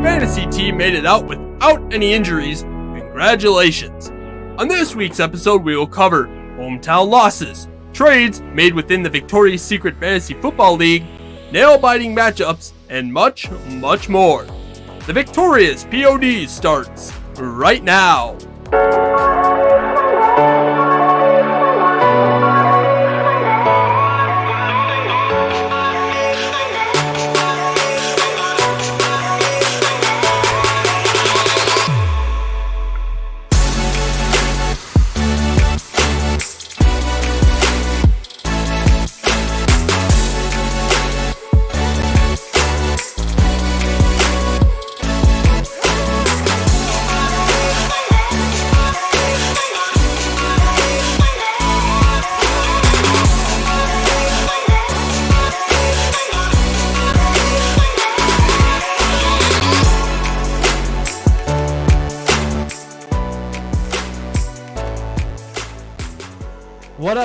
fantasy team made it out without any injuries. Congratulations! On this week's episode, we will cover hometown losses, trades made within the Victoria's Secret Fantasy Football League, nail-biting matchups, and much, much more. The Victorious POD starts right now.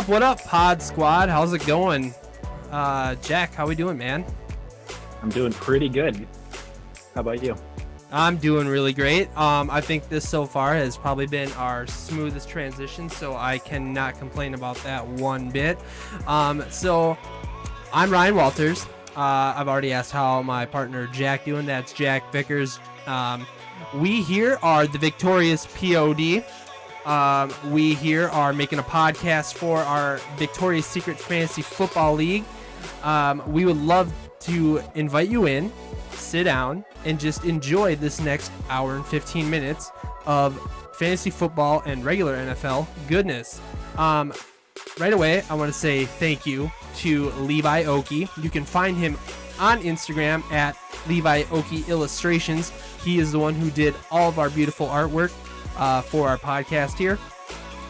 What up, Pod Squad? How's it going? Jack, how we doing, man? I'm doing pretty good. How about you? I'm doing really great. I think this so far has probably been our smoothest transition, so I cannot complain about that one bit. So I'm Ryan Walters. I've already asked how my partner Jack doing. That's Jack Vickers. We here are the Victorious POD. We here are making a podcast for our Victoria's Secret Fantasy Football League. We would love to invite you in, sit down, and just enjoy this next hour and 15 minutes of fantasy football and regular NFL goodness. Right away, I want to say thank you to Levi Oki. You can find him on Instagram at Levi Oki Illustrations. He is the one who did all of our beautiful artwork for our podcast here.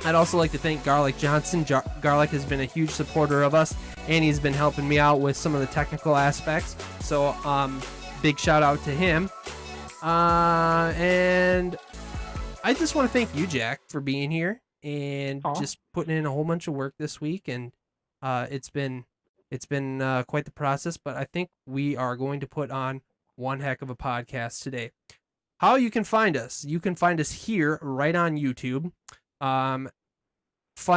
I'd also like to thank Garlic Johnson. Garlic has been a huge supporter of us, and he's been helping me out with some of the technical aspects. So, big shout out to him. And I just want to thank you, Jack, for being here and just putting in a whole bunch of work this week. And it's been quite the process, but I think we are going to put on one heck of a podcast today. How you can find us? You can find us here right on YouTube. Fun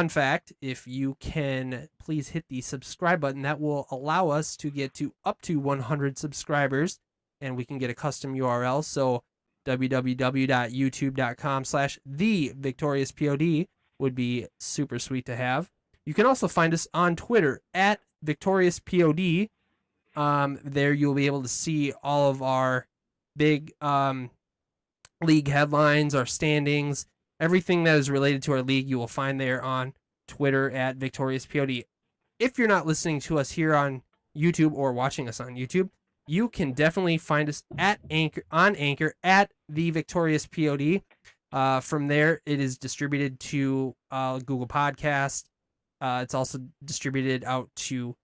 fact, if you can please hit the subscribe button, that will allow us to get to up to 100 subscribers, and we can get a custom URL. So www.youtube.com/thevictoriouspod would be super sweet to have. You can also find us on Twitter at victoriouspod. There you'll be able to see all of our big league headlines, our standings, everything that is related to our league. You will find there on Twitter at victoriouspod. If you're not listening to us here on YouTube or watching us on YouTube, you can definitely find us at Anchor at the Victorious POD. From there, it is distributed to Google Podcast. It's also distributed out to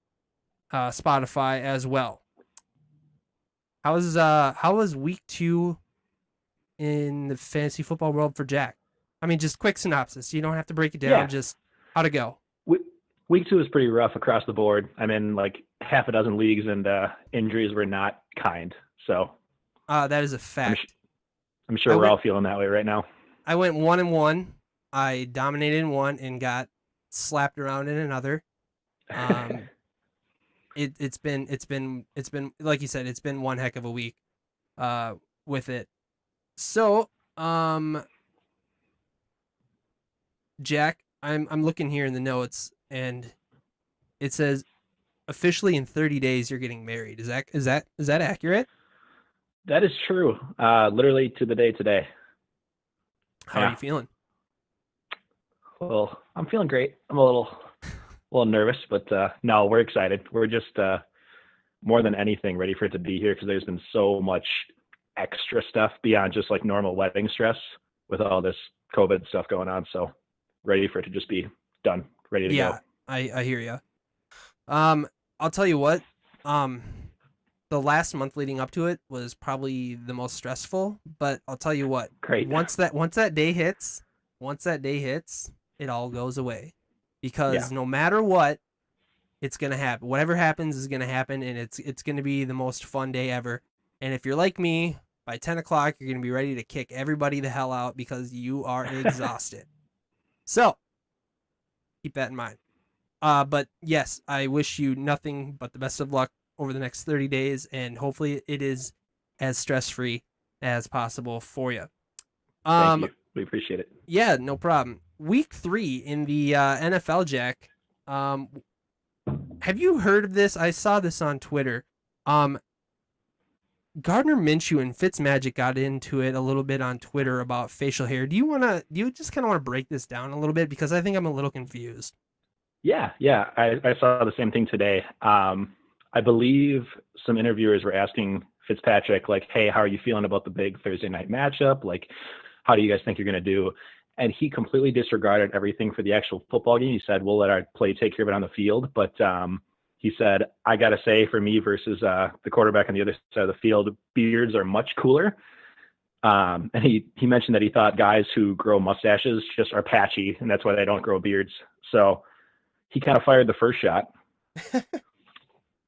Spotify as well. How was week 2 in the fantasy football world for Jack? I mean, just quick synopsis. You don't have to break it down. Yeah. Just how'd it go? Week 2 was pretty rough across the board. I'm in like half a dozen leagues, and injuries were not kind. So that is a fact. I'm sure we're all feeling that way right now. I went 1-1. I dominated in one and got slapped around in another. It's been like you said, it's been one heck of a week with it. So, Jack, I'm looking here in the notes, and it says officially in 30 days you're getting married. Is that accurate? That is true. Literally to the day today. How are you feeling? Well, I'm feeling great. I'm a little nervous, but no, we're excited. We're just more than anything ready for it to be here, because there's been so much extra stuff beyond just like normal wedding stress with all this COVID stuff going on. So ready for it to just be done, ready to go. Yeah, I hear you. I'll tell you what, the last month leading up to it was probably the most stressful, but I'll tell you what, great. Once that day hits, it all goes away, because no matter what, it's going to happen. Whatever happens is going to happen, and it's going to be the most fun day ever. And if you're like me, by 10 o'clock, you're going to be ready to kick everybody the hell out because you are exhausted. So keep that in mind. But yes, I wish you nothing but the best of luck over the next 30 days, and hopefully it is as stress-free as possible for you. Thank you. We appreciate it. Yeah, no problem. Week 3 in the NFL, Jack. Have you heard of this? I saw this on Twitter. Gardner Minshew and Fitzmagic got into it a little bit on Twitter about facial hair. Do you just kind of want to break this down a little bit, because I think I'm a little confused. Yeah. I saw the same thing today. I believe some interviewers were asking Fitzpatrick, like, hey, how are you feeling about the big Thursday night matchup? Like, how do you guys think you're going to do? And he completely disregarded everything for the actual football game. He said, we'll let our play take care of it on the field. But he said, I got to say, for me versus the quarterback on the other side of the field, beards are much cooler. And he mentioned that he thought guys who grow mustaches just are patchy, and that's why they don't grow beards. So he kind of fired the first shot.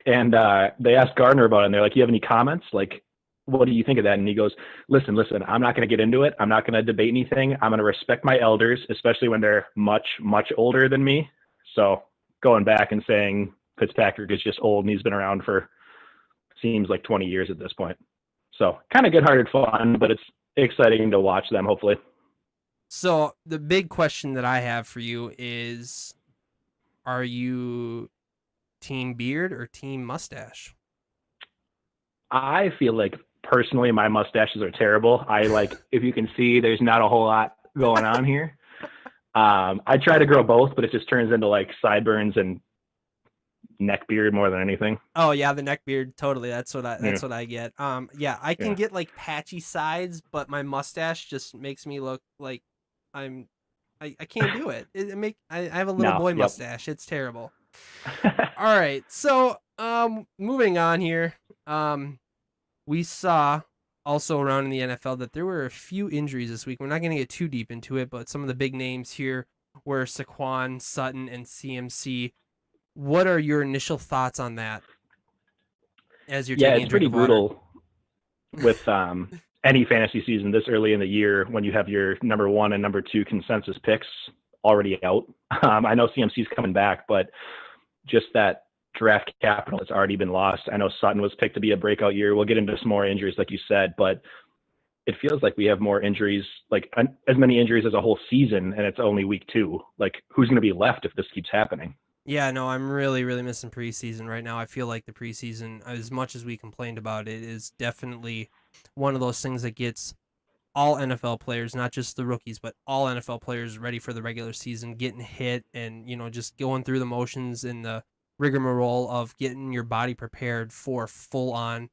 And they asked Gardner about it, and they're like, you have any comments? Like, what do you think of that? And he goes, listen, I'm not going to get into it. I'm not going to debate anything. I'm going to respect my elders, especially when they're much, much older than me. So going back and saying Fitzpatrick is just old and he's been around for, seems like 20 years at this point. So kind of good-hearted fun, but it's exciting to watch them, hopefully. So the big question that I have for you is, are you team beard or team mustache? I feel like personally my mustaches are terrible. If you can see, there's not a whole lot going on here. I try to grow both, but it just turns into like sideburns and neck beard more than anything. Oh yeah, the neck beard, totally. That's what I get. I can get like patchy sides, but my mustache just makes me look like I can't do it. I have a little boy mustache. It's terrible. All right, so moving on here. We saw also around in the NFL that there were a few injuries this week. We're not going to get too deep into it, but some of the big names here were Saquon, Sutton, and CMC. What are your initial thoughts on that? As you're taking it's pretty brutal with any fantasy season this early in the year when you have your number 1 and number 2 consensus picks already out. I know CMC's coming back, but just that draft capital has already been lost. I know Sutton was picked to be a breakout year. We'll get into some more injuries, like you said, but it feels like we have more injuries, like as many injuries as a whole season, and it's only week 2. Like, who's going to be left if this keeps happening? Yeah, no, I'm really, really missing preseason right now. I feel like the preseason, as much as we complained about it, is definitely one of those things that gets all NFL players, not just the rookies, but all NFL players ready for the regular season, getting hit and, just going through the motions and the rigmarole of getting your body prepared for full-on,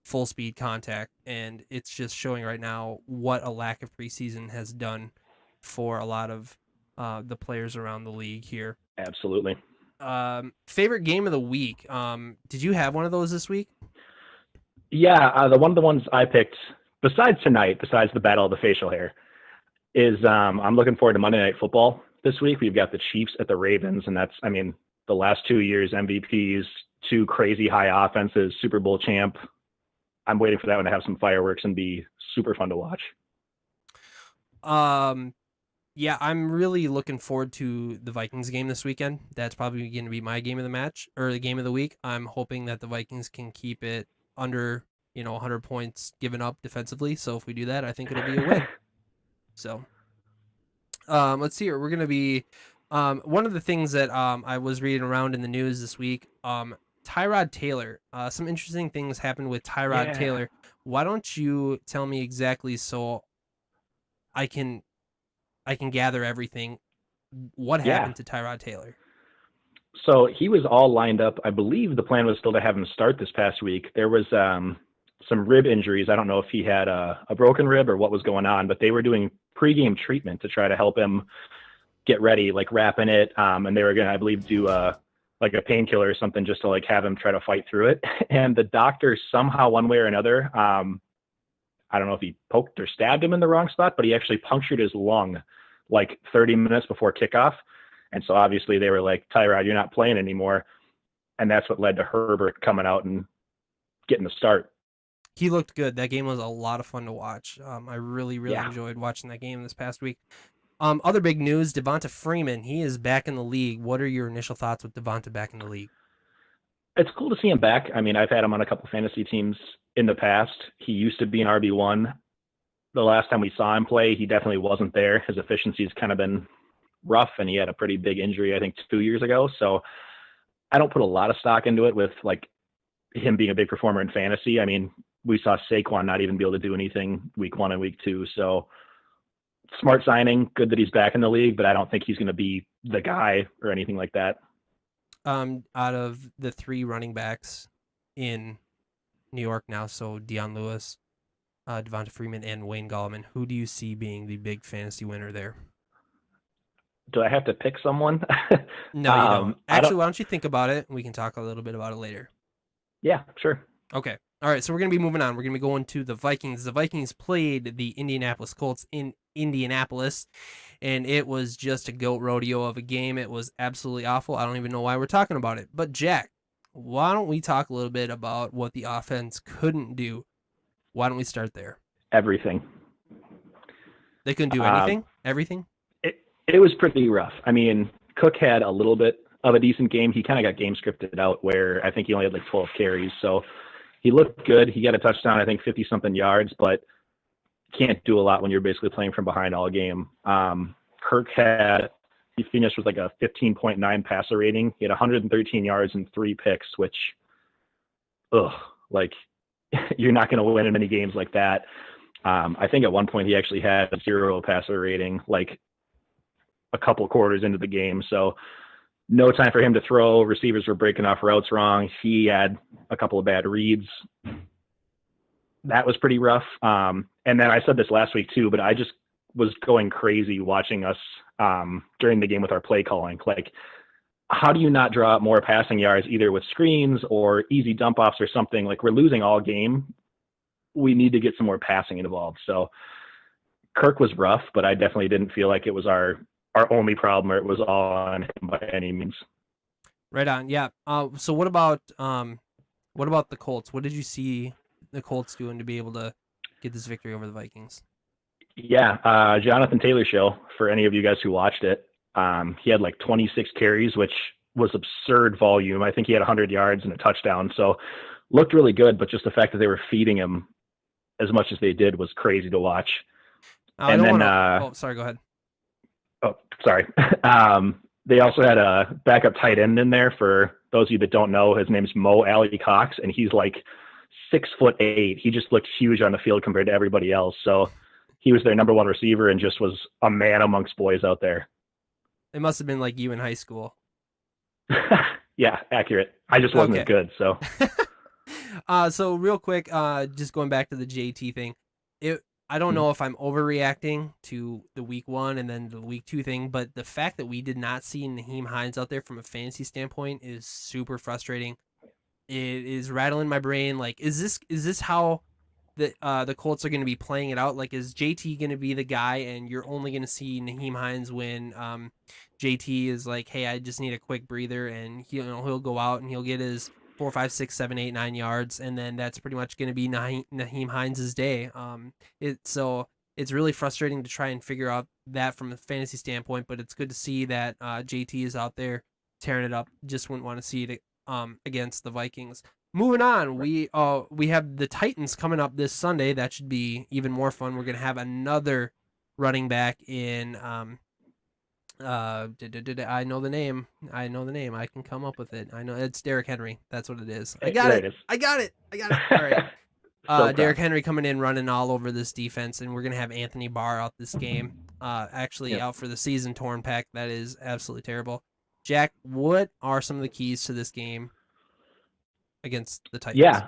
full-speed contact. And it's just showing right now what a lack of preseason has done for a lot of the players around the league here. Absolutely. Favorite game of the week. Did you have one of those this week? Yeah, the ones I picked, besides the Battle of the Facial Hair, is I'm looking forward to Monday Night Football this week. We've got the Chiefs at the Ravens, and that's, the last 2 years, MVPs, 2 crazy high offenses, Super Bowl champ. I'm waiting for that one to have some fireworks and be super fun to watch. Yeah, I'm really looking forward to the Vikings game this weekend. That's probably going to be my game of the match, or the game of the week. I'm hoping that the Vikings can keep it under, 100 points given up defensively. So if we do that, I think it'll be a win. So, let's see here. We're going to be, one of the things that I was reading around in the news this week, Tyrod Taylor. Some interesting things happened with Tyrod Taylor. Why don't you tell me exactly so I can gather everything. What happened to Tyrod Taylor? So he was all lined up. I believe the plan was still to have him start this past week. There was some rib injuries. I don't know if he had a broken rib or what was going on, but they were doing pregame treatment to try to help him get ready, like wrapping it. And they were going to, I believe, do like a painkiller or something just to like have him try to fight through it. And the doctor somehow, one way or another, I don't know if he poked or stabbed him in the wrong spot, but he actually punctured his lung like 30 minutes before kickoff. And so obviously they were like, Tyrod, you're not playing anymore. And that's what led to Herbert coming out and getting the start. he looked good. That game was a lot of fun to watch. I really Yeah, enjoyed watching that game this past week. Other big news: Devonta Freeman. He is back in the league. What are your initial thoughts with Devonta back in the league? it's cool to see him back. I mean, I've had him on a couple fantasy teams in the past. He used to be an RB1. The last time we saw him play, he definitely wasn't there. His efficiency's kind of been rough, and he had a pretty big injury, I think, 2 years ago. So I don't put a lot of stock into it with like him being a big performer in fantasy. I mean, we saw Saquon not even be able to do anything week 1 and week 2. So smart signing, good that he's back in the league, but I don't think he's going to be the guy or anything like that. Out of the 3 running backs in New York now, so Deion Lewis, Devonta Freeman, and Wayne Gallman, who do you see being the big fantasy winner there? Do I have to pick someone? No, you don't. Actually, why don't you think about it? We can talk a little bit about it later. Yeah, sure. Okay. All right, so we're going to be moving on. We're going to be going to the Vikings. The Vikings played the Indianapolis Colts in Indianapolis, and it was just a goat rodeo of a game. It was absolutely awful. I don't even know why we're talking about it. But, Jack, why don't we talk a little bit about what the offense couldn't do? Why don't we start there? Everything. They couldn't do anything? Everything? It was pretty rough. I mean, Cook had a little bit of a decent game. He kind of got game scripted out where I think he only had like 12 carries. So he looked good. He got a touchdown, I think 50-something yards, but can't do a lot when you're basically playing from behind all game. Kirk he finished with like a 15.9 passer rating. He had 113 yards and 3 picks, which, like you're not going to win in many games like that. I think at one point he actually had a 0 passer rating, like a couple quarters into the game. So no time for him to throw. Receivers were breaking off routes wrong. He had a couple of bad reads. That was pretty rough. And then I said this last week too, but I just was going crazy watching us during the game with our play calling. Like, how do you not draw up more passing yards, either with screens or easy dump offs or something? Like, we're losing all game. We need to get some more passing involved. So Kirk was rough, but I definitely didn't feel like it was our only problem, or it was all on him by any means. Right on. Yeah. So what about the Colts? What did you see the Colts doing to be able to get this victory over the Vikings? Yeah. Jonathan Taylor show, for any of you guys who watched it. He had like 26 carries, which was absurd volume. I think he had 100 yards and a touchdown. So looked really good, but just the fact that they were feeding him as much as they did was crazy to watch. Sorry, go ahead. Oh, sorry. They also had a backup tight end in there. For those of you that don't know, his name's Mo Alley Cox, and he's like 6'8". He just looked huge on the field compared to everybody else. So he was their number 1 receiver and just was a man amongst boys out there. It must have been like you in high school. Yeah, accurate. I just wasn't as good. So, so real quick, just going back to the JT thing, I don't know if I'm overreacting to the week 1 and then the week 2 thing, but the fact that we did not see Nyheim Hines out there from a fantasy standpoint is super frustrating. It is rattling my brain. Like, is this how the Colts are going to be playing it out? Like, is JT going to be the guy, and you're only going to see Nyheim Hines when JT is like, hey, I just need a quick breather, and he'll go out and he'll get his 4, 5, 6, 7, 8, 9 yards, and then that's pretty much going to be Nyheim Hines' day. So it's really frustrating to try and figure out that from a fantasy standpoint, but it's good to see that JT is out there tearing it up. Just wouldn't want to see it against the Vikings. Moving on, we have the Titans coming up this Sunday. That should be even more fun. We're going to have another running back in I know the name. I can come up with it. I know it's Derrick Henry. That's what it is. I got it. All right. Derrick Henry coming in, running all over this defense, and we're gonna have Anthony Barr out this game. Out for the season, torn pec. That is absolutely terrible. Jack, what are some of the keys to this game against the Titans? Yeah.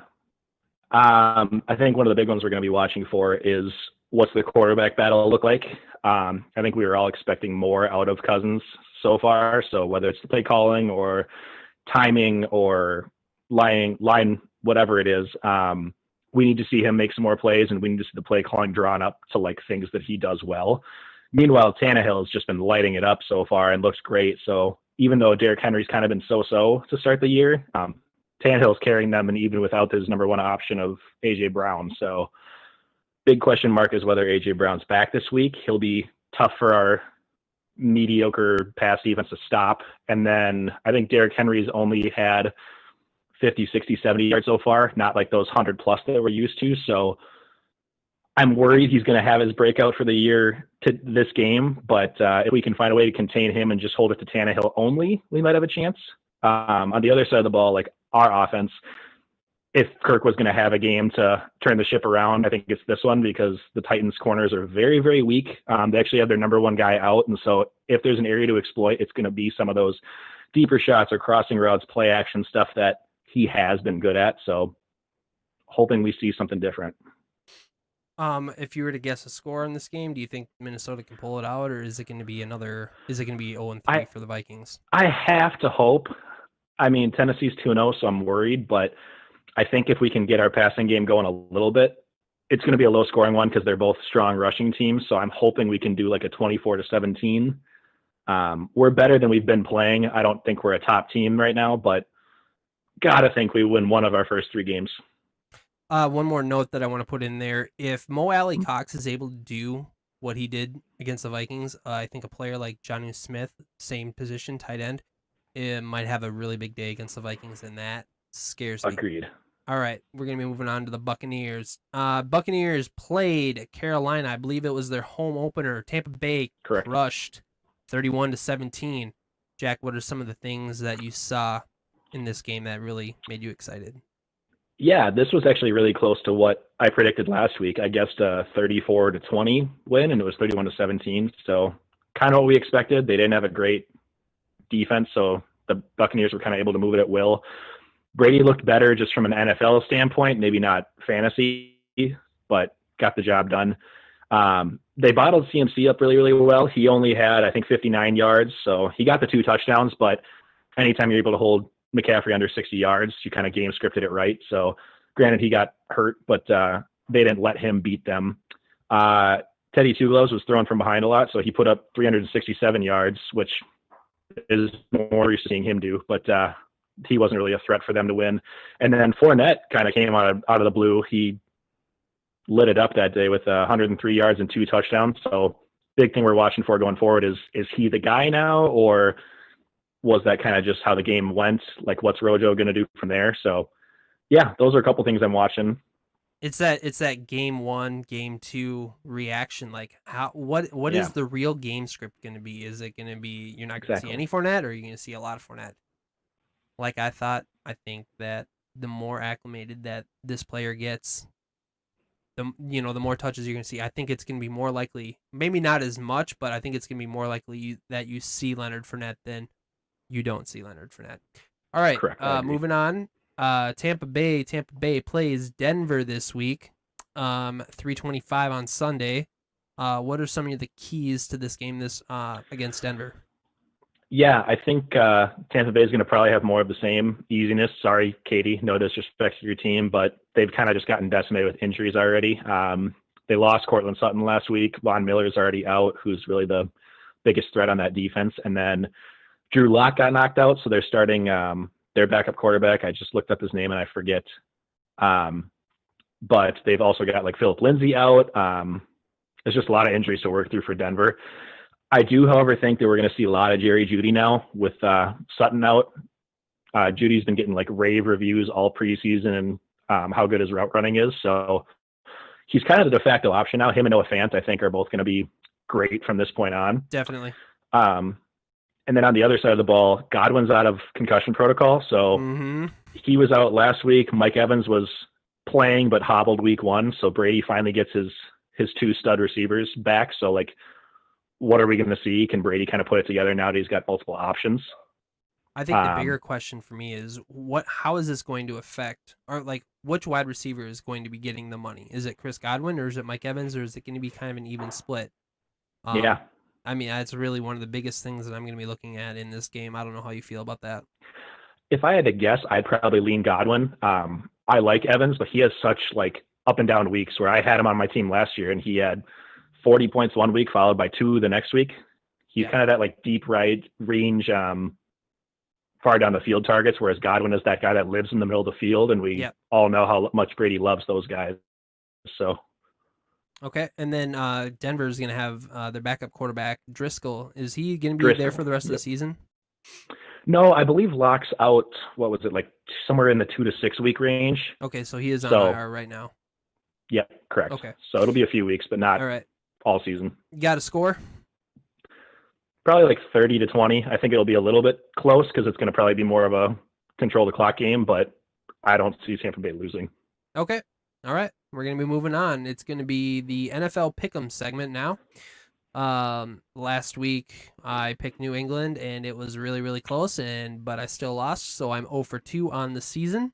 I think one of the big ones we're going to be watching for is what's the quarterback battle look like. I think we were all expecting more out of Cousins so far. So whether it's the play calling or timing or line, whatever it is, we need to see him make some more plays, and we need to see the play calling drawn up to like things that he does well. Meanwhile, Tannehill has just been lighting it up so far and looks great. So even though Derrick Henry's kind of been so-so to start the year, Tannehill's carrying them, and even without his number one option of A.J. Brown. So big question mark is whether A.J. Brown's back this week. He'll be tough for our mediocre pass defense to stop. And then I think Derrick Henry's only had 50, 60, 70 yards so far, not like those 100 plus that we're used to. So I'm worried he's going to have his breakout for the year to this game, but if we can find a way to contain him and just hold it to Tannehill only, we might have a chance. On the other side of the ball, like our offense, if Kirk was going to have a game to turn the ship around, I think it's this one, because the Titans corners are very, very weak. They actually have their number one guy out. And so if there's an area to exploit, it's going to be some of those deeper shots or crossing routes, play action stuff that he has been good at. So hoping we see something different. If you were to guess a score in this game, do you think Minnesota can pull it out, or is it going to be 0-3 for the Vikings? I have to hope. I mean, Tennessee's 2-0, so I'm worried, but I think if we can get our passing game going a little bit, it's going to be a low scoring one because they're both strong rushing teams. So I'm hoping we can do like a 24-17. We're better than we've been playing. I don't think we're a top team right now, but gotta think we win one of our first 3 games. One more note that I want to put in there. If Mo Alley Cox is able to do what he did against the Vikings, I think a player like Jonnu Smith, same position, tight end, might have a really big day against the Vikings, and that scares me. Agreed. All right, we're going to be moving on to the Buccaneers. Buccaneers played Carolina. I believe it was their home opener. Tampa Bay Correct. crushed 31-17. Jack, what are some of the things that you saw in this game that really made you excited? Yeah, this was actually really close to what I predicted last week. I guessed a 34-20 win, and it was 31-17. So kind of what we expected. They didn't have a great defense, so the Buccaneers were kind of able to move it at will. Brady looked better just from an NFL standpoint, maybe not fantasy, but got the job done. They bottled CMC up really, really well. He only had, I think, 59 yards, so he got the 2 touchdowns, but anytime you're able to hold McCaffrey under 60 yards, you kind of game scripted it right. So granted, he got hurt, but they didn't let him beat them. Teddy Two Gloves was thrown from behind a lot, so he put up 367 yards, which is more you're seeing him do, but he wasn't really a threat for them to win. And then Fournette kind of came out of the blue. He lit it up that day with 103 yards and 2 touchdowns. So big thing we're watching for going forward is he the guy now, or was that kind of just how the game went? Like, what's Rojo going to do from there? So, yeah, those are a couple things I'm watching. It's that game 1, game 2 reaction. Like, what is the real game script going to be? Is it going to be you're not going to see any Fournette, or are you going to see a lot of Fournette? Like I think that the more acclimated that this player gets, the more touches you're going to see. I think it's going to be more likely, maybe not as much, but I think it's going to be more likely that you see Leonard Fournette than you don't see Leonard Fournette. All right, moving on. Tampa Bay plays Denver this week, 3:25 on Sunday. What are some of the keys to this game against Denver? Yeah, I think Tampa Bay is going to probably have more of the same easiness. Sorry, Katie, no disrespect to your team, but they've kind of just gotten decimated with injuries already. They lost Cortland Sutton last week. Von Miller's already out, who's really the biggest threat on that defense. And then Drew Lock got knocked out, so they're starting their backup quarterback. I just looked up his name and I forget. But they've also got like Philip Lindsay out. There's just a lot of injuries to work through for Denver. I do, however, think that we're going to see a lot of Jerry Jeudy now with Sutton out. Judy's been getting like rave reviews all preseason and how good his route running is. So he's kind of the de facto option now. Him and Noah Fant, I think, are both going to be great from this point on. Definitely. And then on the other side of the ball, Godwin's out of concussion protocol. So he was out last week. Mike Evans was playing but hobbled week 1. So Brady finally gets his 2 stud receivers back. So like, what are we going to see? Can Brady kind of put it together now that he's got multiple options? I think the bigger question for me is how is this going to affect, or like which wide receiver is going to be getting the money? Is it Chris Godwin, or is it Mike Evans, or is it going to be kind of an even split? Yeah. I mean, that's really one of the biggest things that I'm going to be looking at in this game. I don't know how you feel about that. If I had to guess, I'd probably lean Godwin. I like Evans, but he has such like up and down weeks where I had him on my team last year and he had 40 points one week followed by 2 the next week. He's kind of that like deep right range far down the field targets, whereas Godwin is that guy that lives in the middle of the field, and we all know how much Brady loves those guys. So. Okay, and then Denver's going to have their backup quarterback, Driscoll. Is he going to be there for the rest of the season? No, I believe Locke's out, what was it, like somewhere in the 2 to 6 week range. Okay, so he is on IR right now. Yep, correct. Okay. So it'll be a few weeks, but not all season. You got a score? Probably like 30 to 20. I think it'll be a little bit close because it's going to probably be more of a control the clock game, but I don't see Tampa Bay losing. Okay. All right. We're going to be moving on. It's going to be the NFL Pick'em segment now. Last week I picked New England and it was really, really close, but I still lost, so I'm 0 for 2 on the season.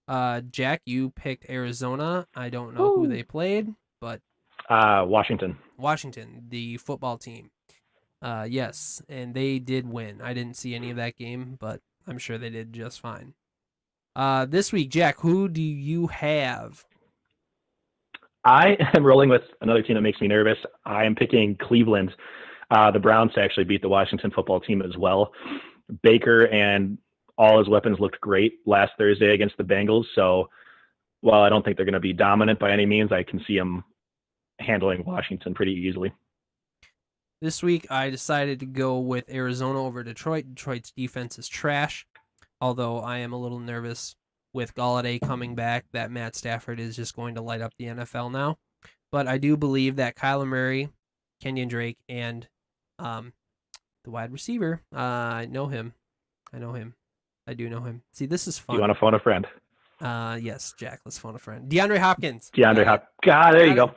Jack, you picked Arizona. I don't know who they played, but Washington, the football team. Yes, and they did win. I didn't see any of that game, but I'm sure they did just fine. This week, Jack, who do you have? I am rolling with another team that makes me nervous. I am picking Cleveland. The Browns actually beat the Washington football team as well. Baker and all his weapons looked great last Thursday against the Bengals. So while I don't think they're going to be dominant by any means, I can see them handling Washington pretty easily. This week, I decided to go with Arizona over Detroit. Detroit's defense is trash, although I am a little nervous with Galore coming back that Matt Stafford is just going to light up the NFL now. But I do believe that Kyler Murray, Kenyon Drake, and the wide receiver, I know him. I do know him. See, this is fun. You want to phone a friend? Yes, Jack, let's phone a friend. DeAndre Hopkins. God, there you go.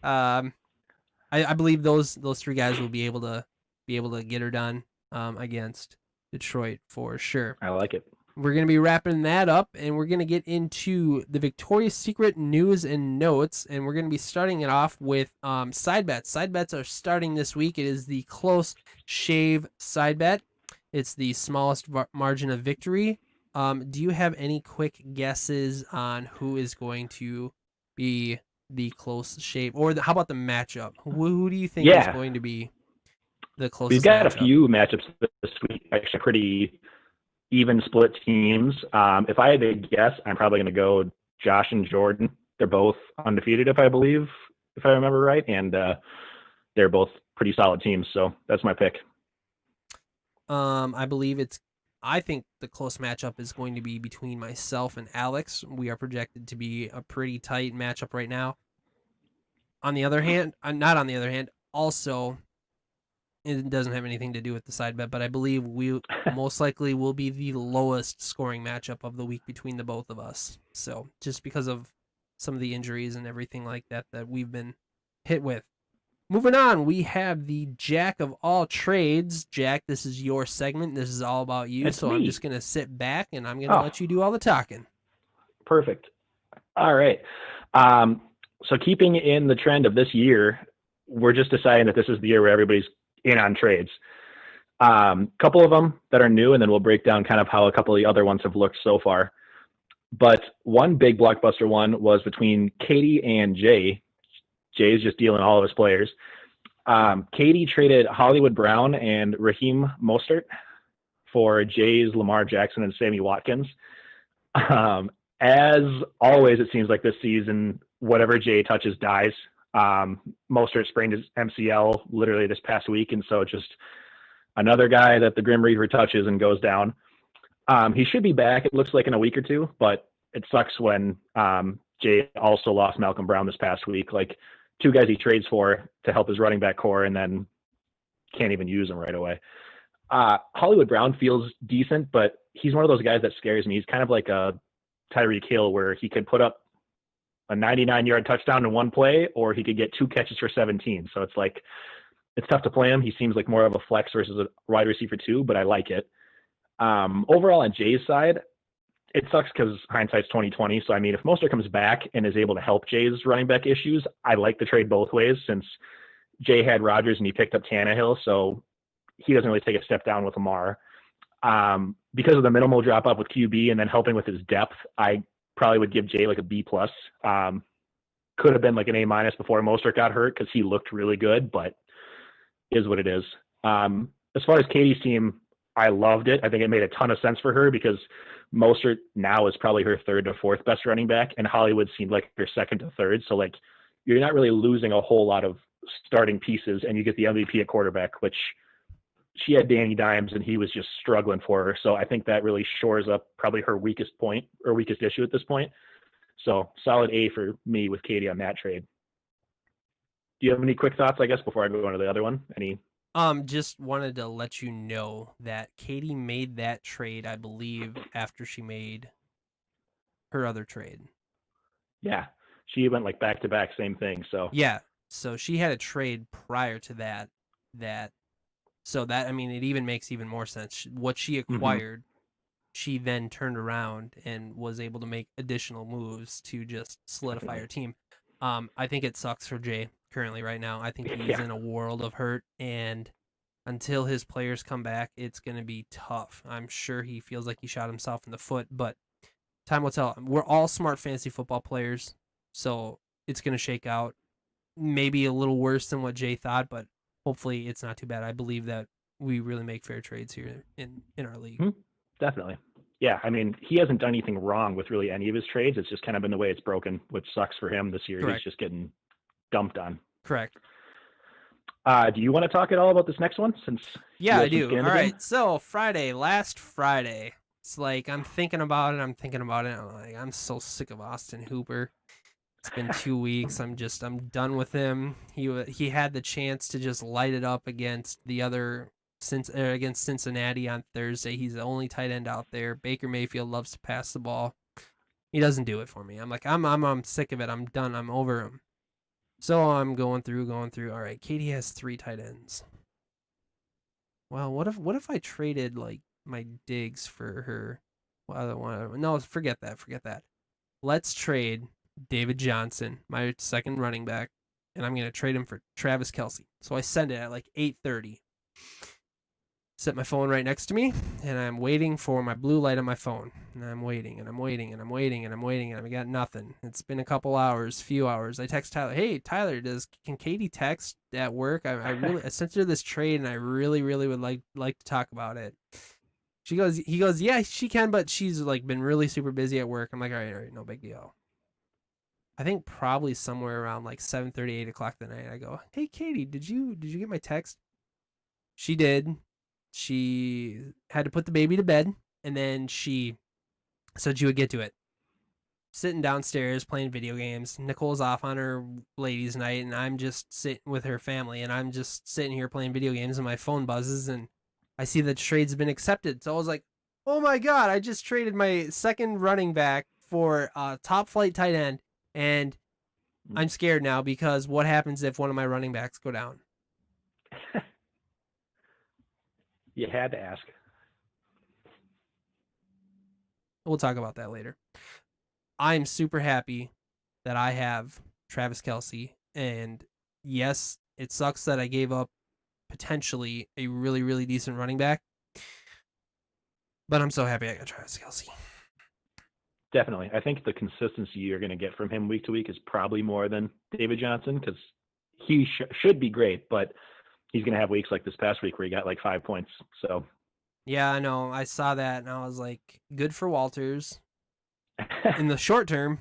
I believe those three guys will be able to get her done against Detroit for sure. I like it. We're going to be wrapping that up, and we're going to get into the Victoria's Secret news and notes, and we're going to be starting it off with side bets. Side bets are starting this week. It is the close shave side bet. It's the smallest margin of victory. Do you have any quick guesses on who is going to be the close shave, or how about the matchup? Who do you think is going to be the closest? We've got a few matchups this week, actually pretty even split teams. If I had to guess, I'm probably going to go Josh and Jordan. They're both undefeated, if I remember right, and they're both pretty solid teams. So that's my pick. I think the close matchup is going to be between myself and Alex. We are projected to be a pretty tight matchup right now. Also, it doesn't have anything to do with the side bet, but I believe we most likely will be the lowest scoring matchup of the week between the both of us. So just because of some of the injuries and everything like that we've been hit with. Moving on, we have the Jack of all trades. Jack, this is your segment. This is all about you. That's me. I'm just going to sit back and I'm going to let you do all the talking. Perfect. All right. So keeping in the trend of this year, we're just deciding that this is the year where everybody's in on trades. Couple of them that are new, and then we'll break down kind of how a couple of the other ones have looked so far. But one big blockbuster one was between Katie and Jay. Jay's just dealing all of his players. Katie traded Hollywood Brown and Raheem Mostert for Jay's Lamar Jackson and Sammy Watkins. As always, it seems like this season, whatever Jay touches dies. Mostert sprained his MCL literally this past week, and so just another guy that the Grim Reaper touches and goes down. He should be back, it looks like, in a week or two, but it sucks when Jay also lost Malcolm Brown this past week. Like, two guys he trades for to help his running back core and then can't even use them right away. Hollywood Brown feels decent, but he's one of those guys that scares me. He's kind of like a Tyreek Hill, where he could put up a 99-yard touchdown in one play, or he could get 2 catches for 17. So it's like, it's tough to play him. He seems like more of a flex versus a wide receiver too, but I like it. Overall on Jay's side, it sucks because hindsight's 2020. So, I mean, if Mostert comes back and is able to help Jay's running back issues, I like the trade both ways, since Jay had Rodgers and he picked up Tannehill. So he doesn't really take a step down with Lamar. Because of the minimal drop off with QB and then helping with his depth, I probably would give Jay like a B+. Could have been like an A- before Mostert got hurt, because he looked really good, but is what it is. As far as Katie's team, I loved it. I think it made a ton of sense for her because Mostert now is probably her third to fourth best running back, and Hollywood seemed like her second to third. So like you're not really losing a whole lot of starting pieces, and you get the MVP at quarterback, which she had Danny Dimes, and he was just struggling for her. So I think that really shores up probably her weakest point or weakest issue at this point. So solid A for me with Katie on that trade. Do you have any quick thoughts, I guess, before I go on to the other one? Any? Just wanted to let you know that Katie made that trade, I believe, after she made her other trade. Yeah, she went like back to back, same thing. So Yeah. So she had a trade prior to that. I mean, it even makes even more sense. What she acquired, she then turned around and was able to make additional moves to just solidify definitely. her team. I think it sucks for Jay currently right now. I think he's Yeah. in a world of hurt, and until his players come back, it's going to be tough. I'm sure he feels like he shot himself in the foot, but time will tell. We're all smart fantasy football players, so it's going to shake out. Maybe a little worse than what Jay thought, but hopefully it's not too bad. I believe that we really make fair trades here in our league. Definitely. Yeah, I mean, he hasn't done anything wrong with really any of his trades. It's just kind of been the way it's broken, which sucks for him this year. Correct. He's just getting dumped on. Correct. Do you want to talk at all about this next one? Since Yeah, you I have some do. skin in All the game? right. So last Friday, it's like I'm thinking about it. I'm like, I'm so sick of Austin Hooper. It's been 2 weeks. I'm done with him. He had the chance to just light it up against against Cincinnati on Thursday. He's the only tight end out there. Baker Mayfield loves to pass the ball. He doesn't do it for me. I'm like I'm sick of it. I'm done. I'm over him. So I'm going through. All right, Katie has 3 tight ends. Well, what if I traded like my digs for her? Other one? No, forget that. Forget that. Let's trade David Johnson, my second running back, and I'm gonna trade him for Travis Kelce. So I send it at like 8:30. Set my phone right next to me, and I'm waiting for my blue light on my phone. And I'm waiting, and I'm waiting, and I'm waiting, and I'm waiting, and I got nothing. It's been a couple hours, few hours. I text Tyler, "Hey Tyler, can Katie text at work? I sent her this trade, and I really would like to talk about it." He goes, "Yeah, she can, but she's like been really super busy at work." I'm like, all right, no big deal. I think probably somewhere around like 7:30, 8 o'clock at night, I go, "Hey Katie, did you get my text?" She did. She had to put the baby to bed, and then she said she would get to it. Sitting downstairs playing video games. Nicole's off on her ladies' night, and I'm just sitting with her family, and I'm just sitting here playing video games, and my phone buzzes, and I see that trade's been accepted. So I was like, "Oh my god! I just traded my second running back for a top flight tight end, and I'm scared now because what happens if one of my running backs go down?" You had to ask. We'll talk about that later. I'm super happy that I have Travis Kelce, and yes, it sucks that I gave up potentially a really decent running back, but I'm so happy I got Travis Kelce. Definitely. I think the consistency you're going to get from him week to week is probably more than David Johnson because he should be great, but he's going to have weeks like this past week where he got like 5 points. So, Yeah, I know. I saw that and I was like, good for Walters in the short term.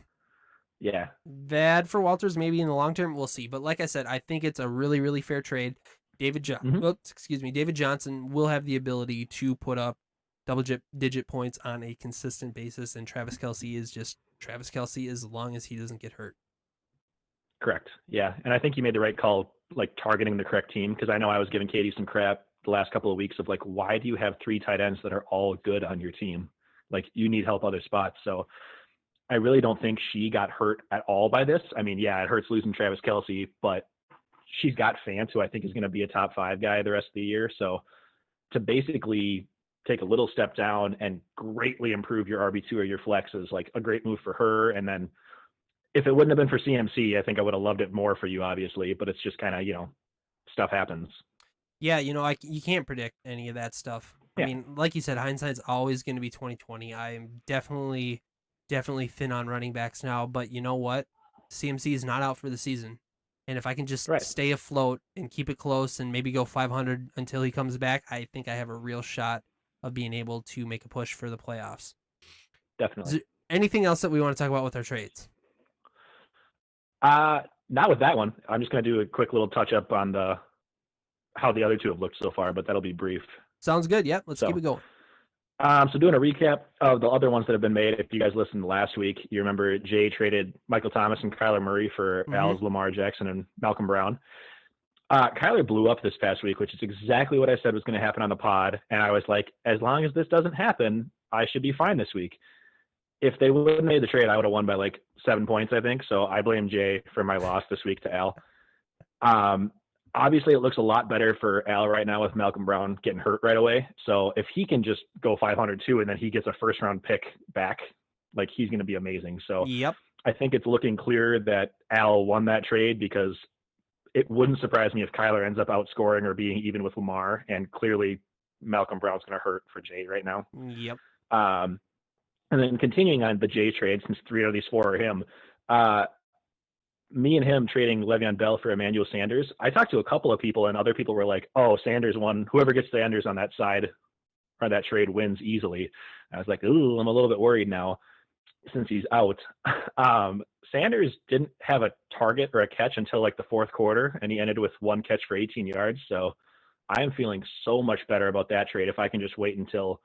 Yeah. Bad for Walters maybe in the long term. We'll see. But like I said, I think it's a really fair trade. David Johnson will have the ability to put up double-digit points on a consistent basis, and Travis Kelce is just Travis Kelce as long as he doesn't get hurt. Correct. Yeah. And I think you made the right call, like targeting the correct team, because I know I was giving Katie some crap the last couple of weeks of like, why do you have 3 tight ends that are all good on your team? Like you need help other spots. So I really don't think she got hurt at all by this. I mean, yeah, it hurts losing Travis Kelce, but she's got Fant, who I think is going to be a top 5 guy the rest of the year. So to basically take a little step down and greatly improve your RB2 or your flex is like a great move for her. And then if it wouldn't have been for CMC, I think I would have loved it more for you, obviously, but it's just kind of, stuff happens. Yeah, you can't predict any of that stuff. Yeah. I mean, like you said, hindsight's always going to be 2020. I am definitely thin on running backs now, but you know what? CMC is not out for the season. And if I can just stay afloat and keep it close and maybe go 500 until he comes back, I think I have a real shot of being able to make a push for the playoffs. Definitely. Is there anything else that we want to talk about with our trades? Not with that one. I'm just going to do a quick little touch up on how the other two have looked so far, but that'll be brief. Sounds good. Yep. Let's keep it going. So doing a recap of the other ones that have been made. If you guys listened last week, you remember Jay traded Michael Thomas and Kyler Murray for Al's Lamar Jackson and Malcolm Brown. Kyler blew up this past week, which is exactly what I said was going to happen on the pod. And I was like, as long as this doesn't happen, I should be fine this week. If they would have made the trade, I would have won by like 7 points, I think. So I blame Jay for my loss this week to Al. Obviously, it looks a lot better for Al right now with Malcolm Brown getting hurt right away. So if he can just go 500 too, and then he gets a first-round pick back, like he's going to be amazing. So yep. I think it's looking clear that Al won that trade, because it wouldn't surprise me if Kyler ends up outscoring or being even with Lamar. And clearly, Malcolm Brown's going to hurt for Jay right now. Yep. And then continuing on the Jay trade, since 3 out of these 4 are him, me and him trading Le'Veon Bell for Emmanuel Sanders. I talked to a couple of people, and other people were like, oh, Sanders won. Whoever gets Sanders on that side or that trade wins easily. I was like, ooh, I'm a little bit worried now since he's out. Sanders didn't have a target or a catch until like the 4th quarter, and he ended with 1 catch for 18 yards. So I am feeling so much better about that trade if I can just wait until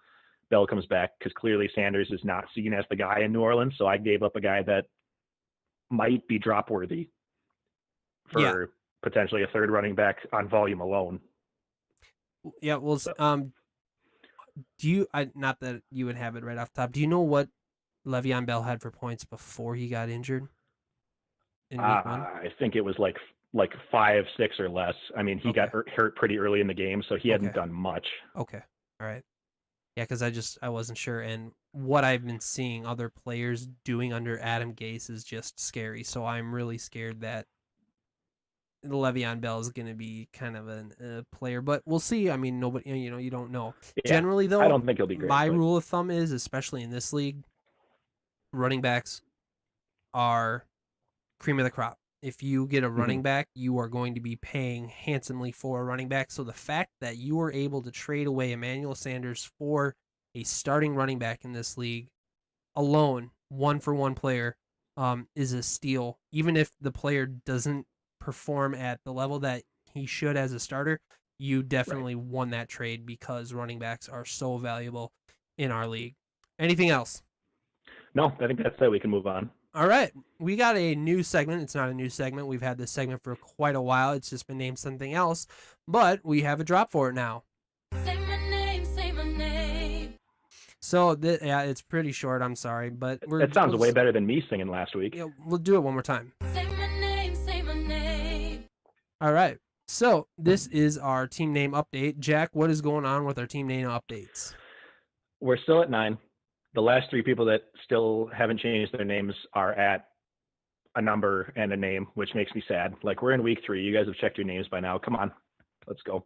Bell comes back, because clearly Sanders is not seen as the guy in New Orleans. So I gave up a guy that might be drop worthy for potentially a 3rd running back on volume alone. Yeah. Well, do you, not that you would have it right off the top, do you know what Le'Veon Bell had for points before he got injured in week 1? I think it was like 5, 6 or less. I mean, he got hurt pretty early in the game, so he hadn't done much. Okay. All right. Yeah, because I wasn't sure, and what I've been seeing other players doing under Adam Gase is just scary. So I'm really scared that Le'Veon Bell is going to be kind of a player, but we'll see. I mean, nobody, you don't know. Yeah, generally, though, I don't think he'll be great. My rule of thumb is, especially in this league, running backs are cream of the crop. If you get a running back, you are going to be paying handsomely for a running back. So the fact that you were able to trade away Emmanuel Sanders for a starting running back in this league alone, 1-for-1 player, is a steal. Even if the player doesn't perform at the level that he should as a starter, you definitely won that trade, because running backs are so valuable in our league. Anything else? No, I think that's it. We can move on. All right. We got a new segment. It's not a new segment. We've had this segment for quite a while. It's just been named something else, but we have a drop for it now. Say my name, say my name. So, it's pretty short. I'm sorry, but it sounds way better than me singing last week. Yeah, we'll do it one more time. Say my name, say my name. All right. So, this is our team name update. Jack, what is going on with our team name updates? We're still at 9. The last 3 people that still haven't changed their names are at a number and a name, which makes me sad. Like, we're in week 3. You guys have checked your names by now. Come on, let's go.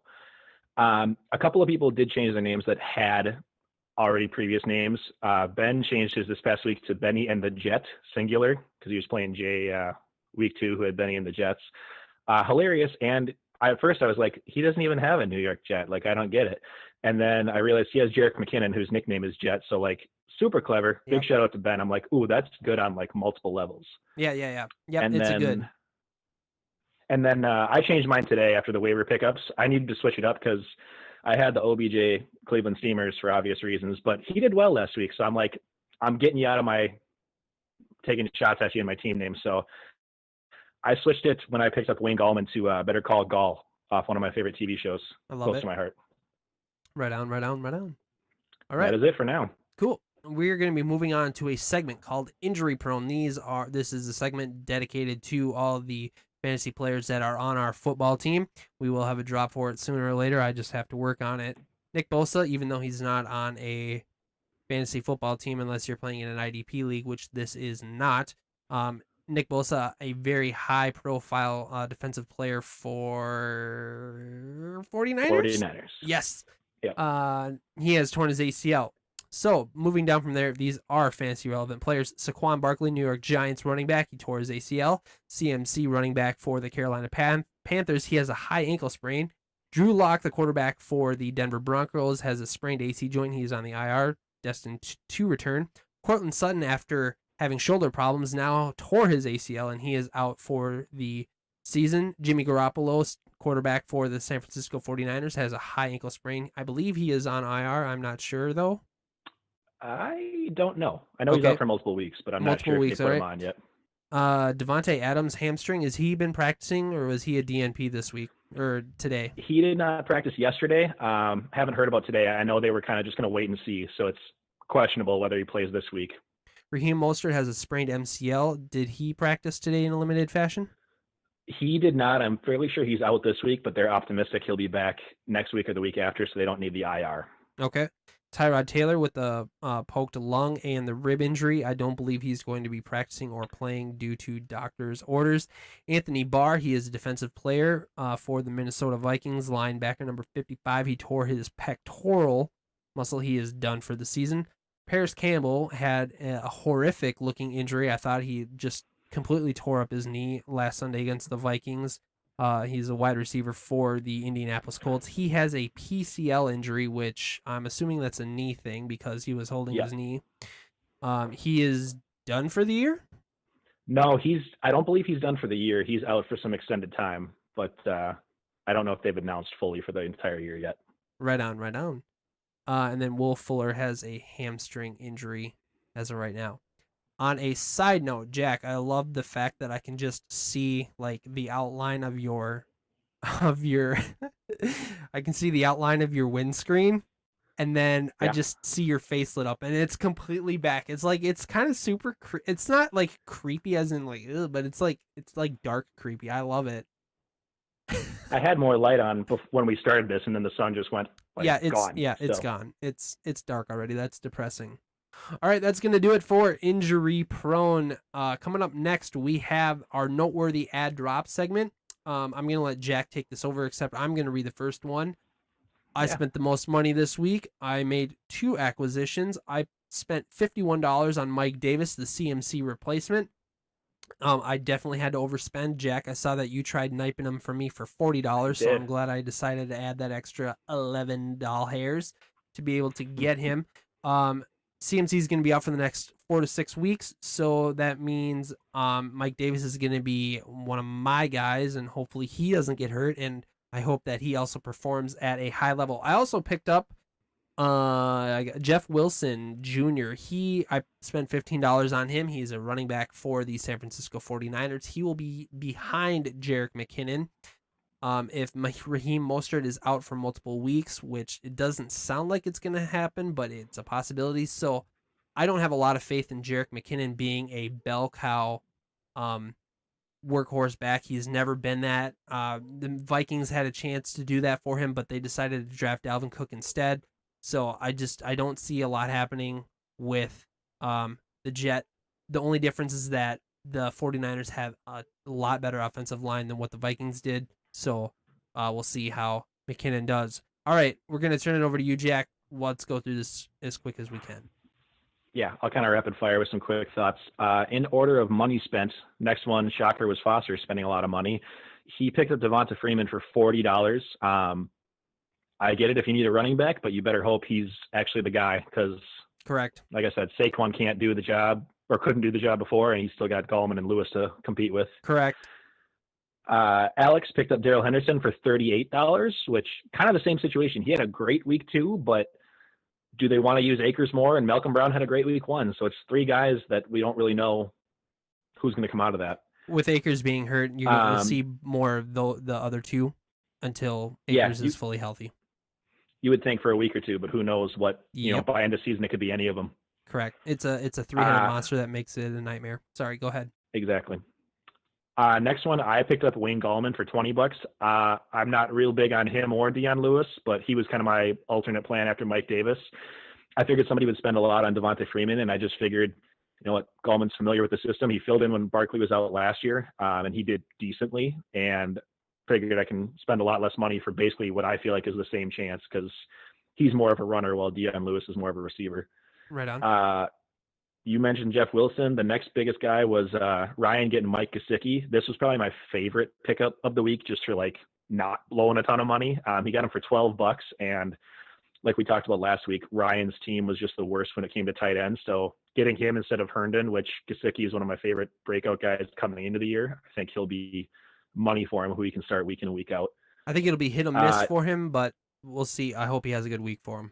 A couple of people did change their names that had already previous names. Ben changed his this past week to Benny and the Jet, singular, because he was playing Jay week 2, who had Benny and the Jets. Hilarious. And at first I was like, he doesn't even have a New York Jet. Like, I don't get it. And then I realized he has Jerick McKinnon, whose nickname is Jet. So, like, super clever. Big shout out to Ben. I'm like, ooh, that's good on like multiple levels. Yeah. Yep, and it's good. And then I changed mine today after the waiver pickups. I needed to switch it up because I had the OBJ Cleveland Steamers for obvious reasons, but he did well last week. So I'm like, I'm getting you out of my taking shots at you in my team name. So I switched it when I picked up Wayne Gallman to Better Call Gall off one of my favorite TV shows. I love close to my heart. Right on. All right. That is it for now. Cool. We're going to be moving on to a segment called Injury Prone. This is a segment dedicated to all the fantasy players that are on our football team. We will have a drop for it sooner or later. I just have to work on it. Nick Bosa, even though he's not on a fantasy football team unless you're playing in an IDP league, which this is not. Nick Bosa, a very high-profile defensive player for 49ers? Yes. Yep. He has torn his ACL. So, moving down from there, these are fantasy-relevant players. Saquon Barkley, New York Giants running back. He tore his ACL. CMC running back for the Carolina Panthers. He has a high ankle sprain. Drew Lock, the quarterback for the Denver Broncos, has a sprained AC joint. He is on the IR, destined to return. Cortland Sutton, after having shoulder problems, now tore his ACL, and he is out for the season. Jimmy Garoppolo, quarterback for the San Francisco 49ers, has a high ankle sprain. I believe he is on IR. I'm not sure, though. I don't know. I know he's out for multiple weeks, but I'm not sure if they put him on yet. Devontae Adams' hamstring, has he been practicing, or was he a DNP this week or today? He did not practice yesterday. Haven't heard about today. I know they were kind of just going to wait and see, so it's questionable whether he plays this week. Raheem Mostert has a sprained MCL. Did he practice today in a limited fashion? He did not. I'm fairly sure he's out this week, but they're optimistic he'll be back next week or the week after, so they don't need the IR. Okay. Tyrod Taylor with the poked lung and the rib injury. I don't believe he's going to be practicing or playing due to doctor's orders. Anthony Barr, he is a defensive player for the Minnesota Vikings, linebacker number 55. He tore his pectoral muscle. He is done for the season. Paris Campbell had a horrific looking injury. I thought he just completely tore up his knee last Sunday against the Vikings. He's a wide receiver for the Indianapolis Colts. He has a PCL injury, which I'm assuming that's a knee thing because he was holding his knee. He is done for the year? No, I don't believe he's done for the year. He's out for some extended time, but I don't know if they've announced fully for the entire year yet. Right on. And then Will Fuller has a hamstring injury as of right now. On a side note, Jack, I love the fact that I can just see like the outline of your I can see the outline of your windscreen, and then I just see your face lit up, and it's completely back. It's like it's kind of super it's not like creepy as in like but it's like dark creepy. I love it. I had more light on when we started this, and then the sun just went gone. It's gone. It's dark already. That's depressing. All right, that's going to do it for Injury Prone. Coming up next, we have our noteworthy ad drop segment. I'm going to let Jack take this over, except I'm going to read the first one. I spent the most money this week. I made 2 acquisitions. I spent $51 on Mike Davis, the CMC replacement. I definitely had to overspend. Jack, I saw that you tried knifing him for me for $40, so I'm glad I decided to add that extra $11 hairs to be able to get him. CMC is going to be out for the next 4 to 6 weeks, so that means Mike Davis is going to be one of my guys, and hopefully he doesn't get hurt, and I hope that he also performs at a high level. I also picked up Jeff Wilson Jr. I spent $15 on him. He's a running back for the San Francisco 49ers. He will be behind Jerick McKinnon. If Raheem Mostert is out for multiple weeks, which it doesn't sound like it's going to happen, but it's a possibility. So I don't have a lot of faith in Jerick McKinnon being a bell cow workhorse back. He's never been that. The Vikings had a chance to do that for him, but they decided to draft Dalvin Cook instead. So I don't see a lot happening with the Jet. The only difference is that the 49ers have a lot better offensive line than what the Vikings did. So we'll see how McKinnon does. All right, we're going to turn it over to you, Jack. Let's go through this as quick as we can. Yeah, I'll kind of rapid fire with some quick thoughts. In order of money spent, next one, shocker, was Foster spending a lot of money. He picked up Devonta Freeman for $40. I get it if you need a running back, but you better hope he's actually the guy because, correct, like I said, Saquon can't do the job or couldn't do the job before, and he's still got Gallman and Lewis to compete with. Correct. Alex picked up Darrell Henderson for $38, which kind of the same situation. He had a great week 2, but do they want to use Akers more? And Malcolm Brown had a great week 1. So it's 3 guys that we don't really know who's going to come out of that. With Akers being hurt, you're going to see more of the other 2 until Akers is fully healthy. You would think for a week or 2, but who knows what, by end of season, it could be any of them. Correct. It's a 300 monster that makes it a nightmare. Sorry, go ahead. Exactly. Next one, I picked up Wayne Gallman for $20. I'm not real big on him or Deion Lewis, but he was kind of my alternate plan after Mike Davis. I figured somebody would spend a lot on Devonta Freeman, and I just figured, you know what, Gallman's familiar with the system. He filled in when Barkley was out last year, and he did decently, and figured I can spend a lot less money for basically what I feel like is the same chance because he's more of a runner while Deion Lewis is more of a receiver. Right on. You mentioned Jeff Wilson. The next biggest guy was Ryan getting Mike Gesicki. This was probably my favorite pickup of the week just for like not blowing a ton of money. He got him for $12, and like we talked about last week, Ryan's team was just the worst when it came to tight ends. So getting him instead of Herndon, which Gesicki is one of my favorite breakout guys coming into the year, I think he'll be money for him who he can start week in and week out. I think it'll be hit or miss for him, but we'll see. I hope he has a good week for him.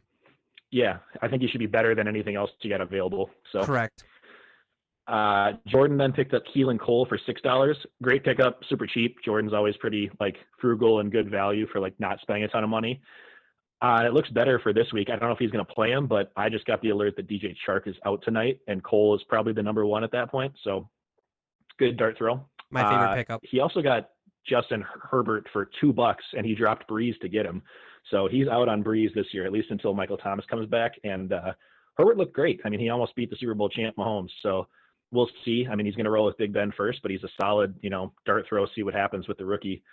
Yeah, I think he should be better than anything else you got available. So correct. Jordan then picked up Keelan Cole for $6. Great pickup, super cheap. Jordan's always pretty like frugal and good value for like not spending a ton of money. It looks better for this week. I don't know if he's going to play him, but I just got the alert that DJ Chark is out tonight, and Cole is probably the number one at that point. So good dart throw. My favorite pickup. He also got Justin Herbert for $2, and he dropped Breeze to get him. So he's out on Breeze this year, at least until Michael Thomas comes back. And Herbert looked great. I mean, he almost beat the Super Bowl champ Mahomes. So we'll see. I mean, he's going to roll with Big Ben first, but he's a solid, dart throw, see what happens with the rookie.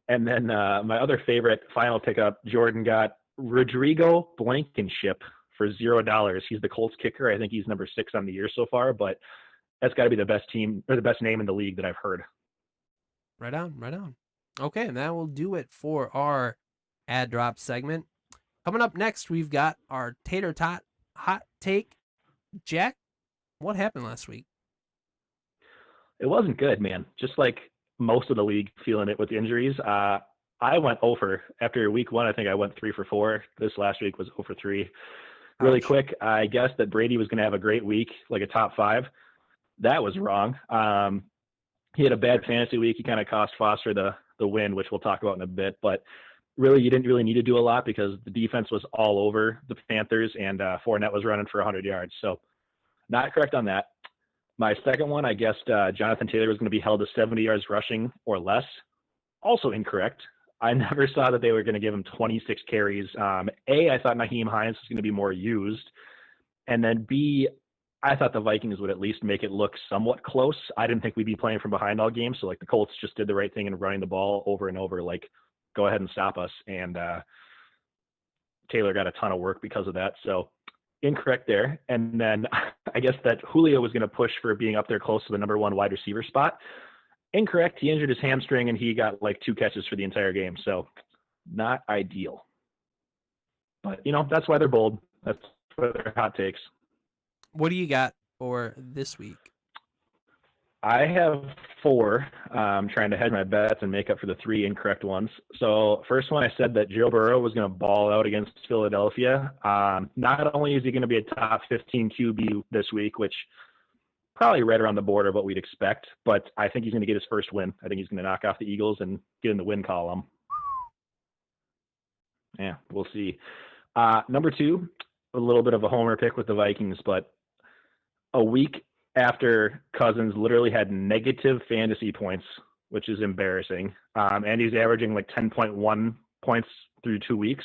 And then my other favorite final pickup, Jordan got Rodrigo Blankenship for $0. He's the Colts kicker. I think he's number 6 on the year so far, but that's got to be the best team or the best name in the league that I've heard. Right on. Okay, and that will do it for our ad drop segment. Coming up next, we've got our Tater Tot Hot Take. Jack, what happened last week? It wasn't good, man. Just like most of the league feeling it with injuries. I went 0 for, after week 1, I think I went 3 for 4. This last week was 0 for 3. Really quick, I guessed that Brady was going to have a great week, like a top 5. That was wrong. He had a bad fantasy week. He kind of cost Foster the win, which we'll talk about in a bit. But really, you didn't really need to do a lot because the defense was all over the Panthers, and Fournette was running for 100 yards. So not correct on that. My second one, I guessed Jonathan Taylor was going to be held to 70 yards rushing or less. Also incorrect. I never saw that they were going to give him 26 carries. I thought Naheem Hines was going to be more used. And then B, I thought the Vikings would at least make it look somewhat close. I didn't think we'd be playing from behind all game. So like the Colts just did the right thing and running the ball over and over, like go ahead and stop us. And Taylor got a ton of work because of that. So incorrect there. And then I guess that Julio was going to push for being up there close to the number 1 wide receiver spot. Incorrect. He injured his hamstring and he got like 2 catches for the entire game. So not ideal. But, that's why they're bold. That's why they're hot takes. What do you got for this week? I have 4. Trying to hedge my bets and make up for the 3 incorrect ones. So first one, I said that Joe Burrow was going to ball out against Philadelphia. Not only is he going to be a top 15 QB this week, which probably right around the border of what we'd expect, but I think he's going to get his first win. I think he's going to knock off the Eagles and get in the win column. Yeah, we'll see. Number 2, a little bit of a homer pick with the Vikings, but a week after Cousins literally had negative fantasy points, which is embarrassing, and he's averaging like 10.1 points through 2 weeks,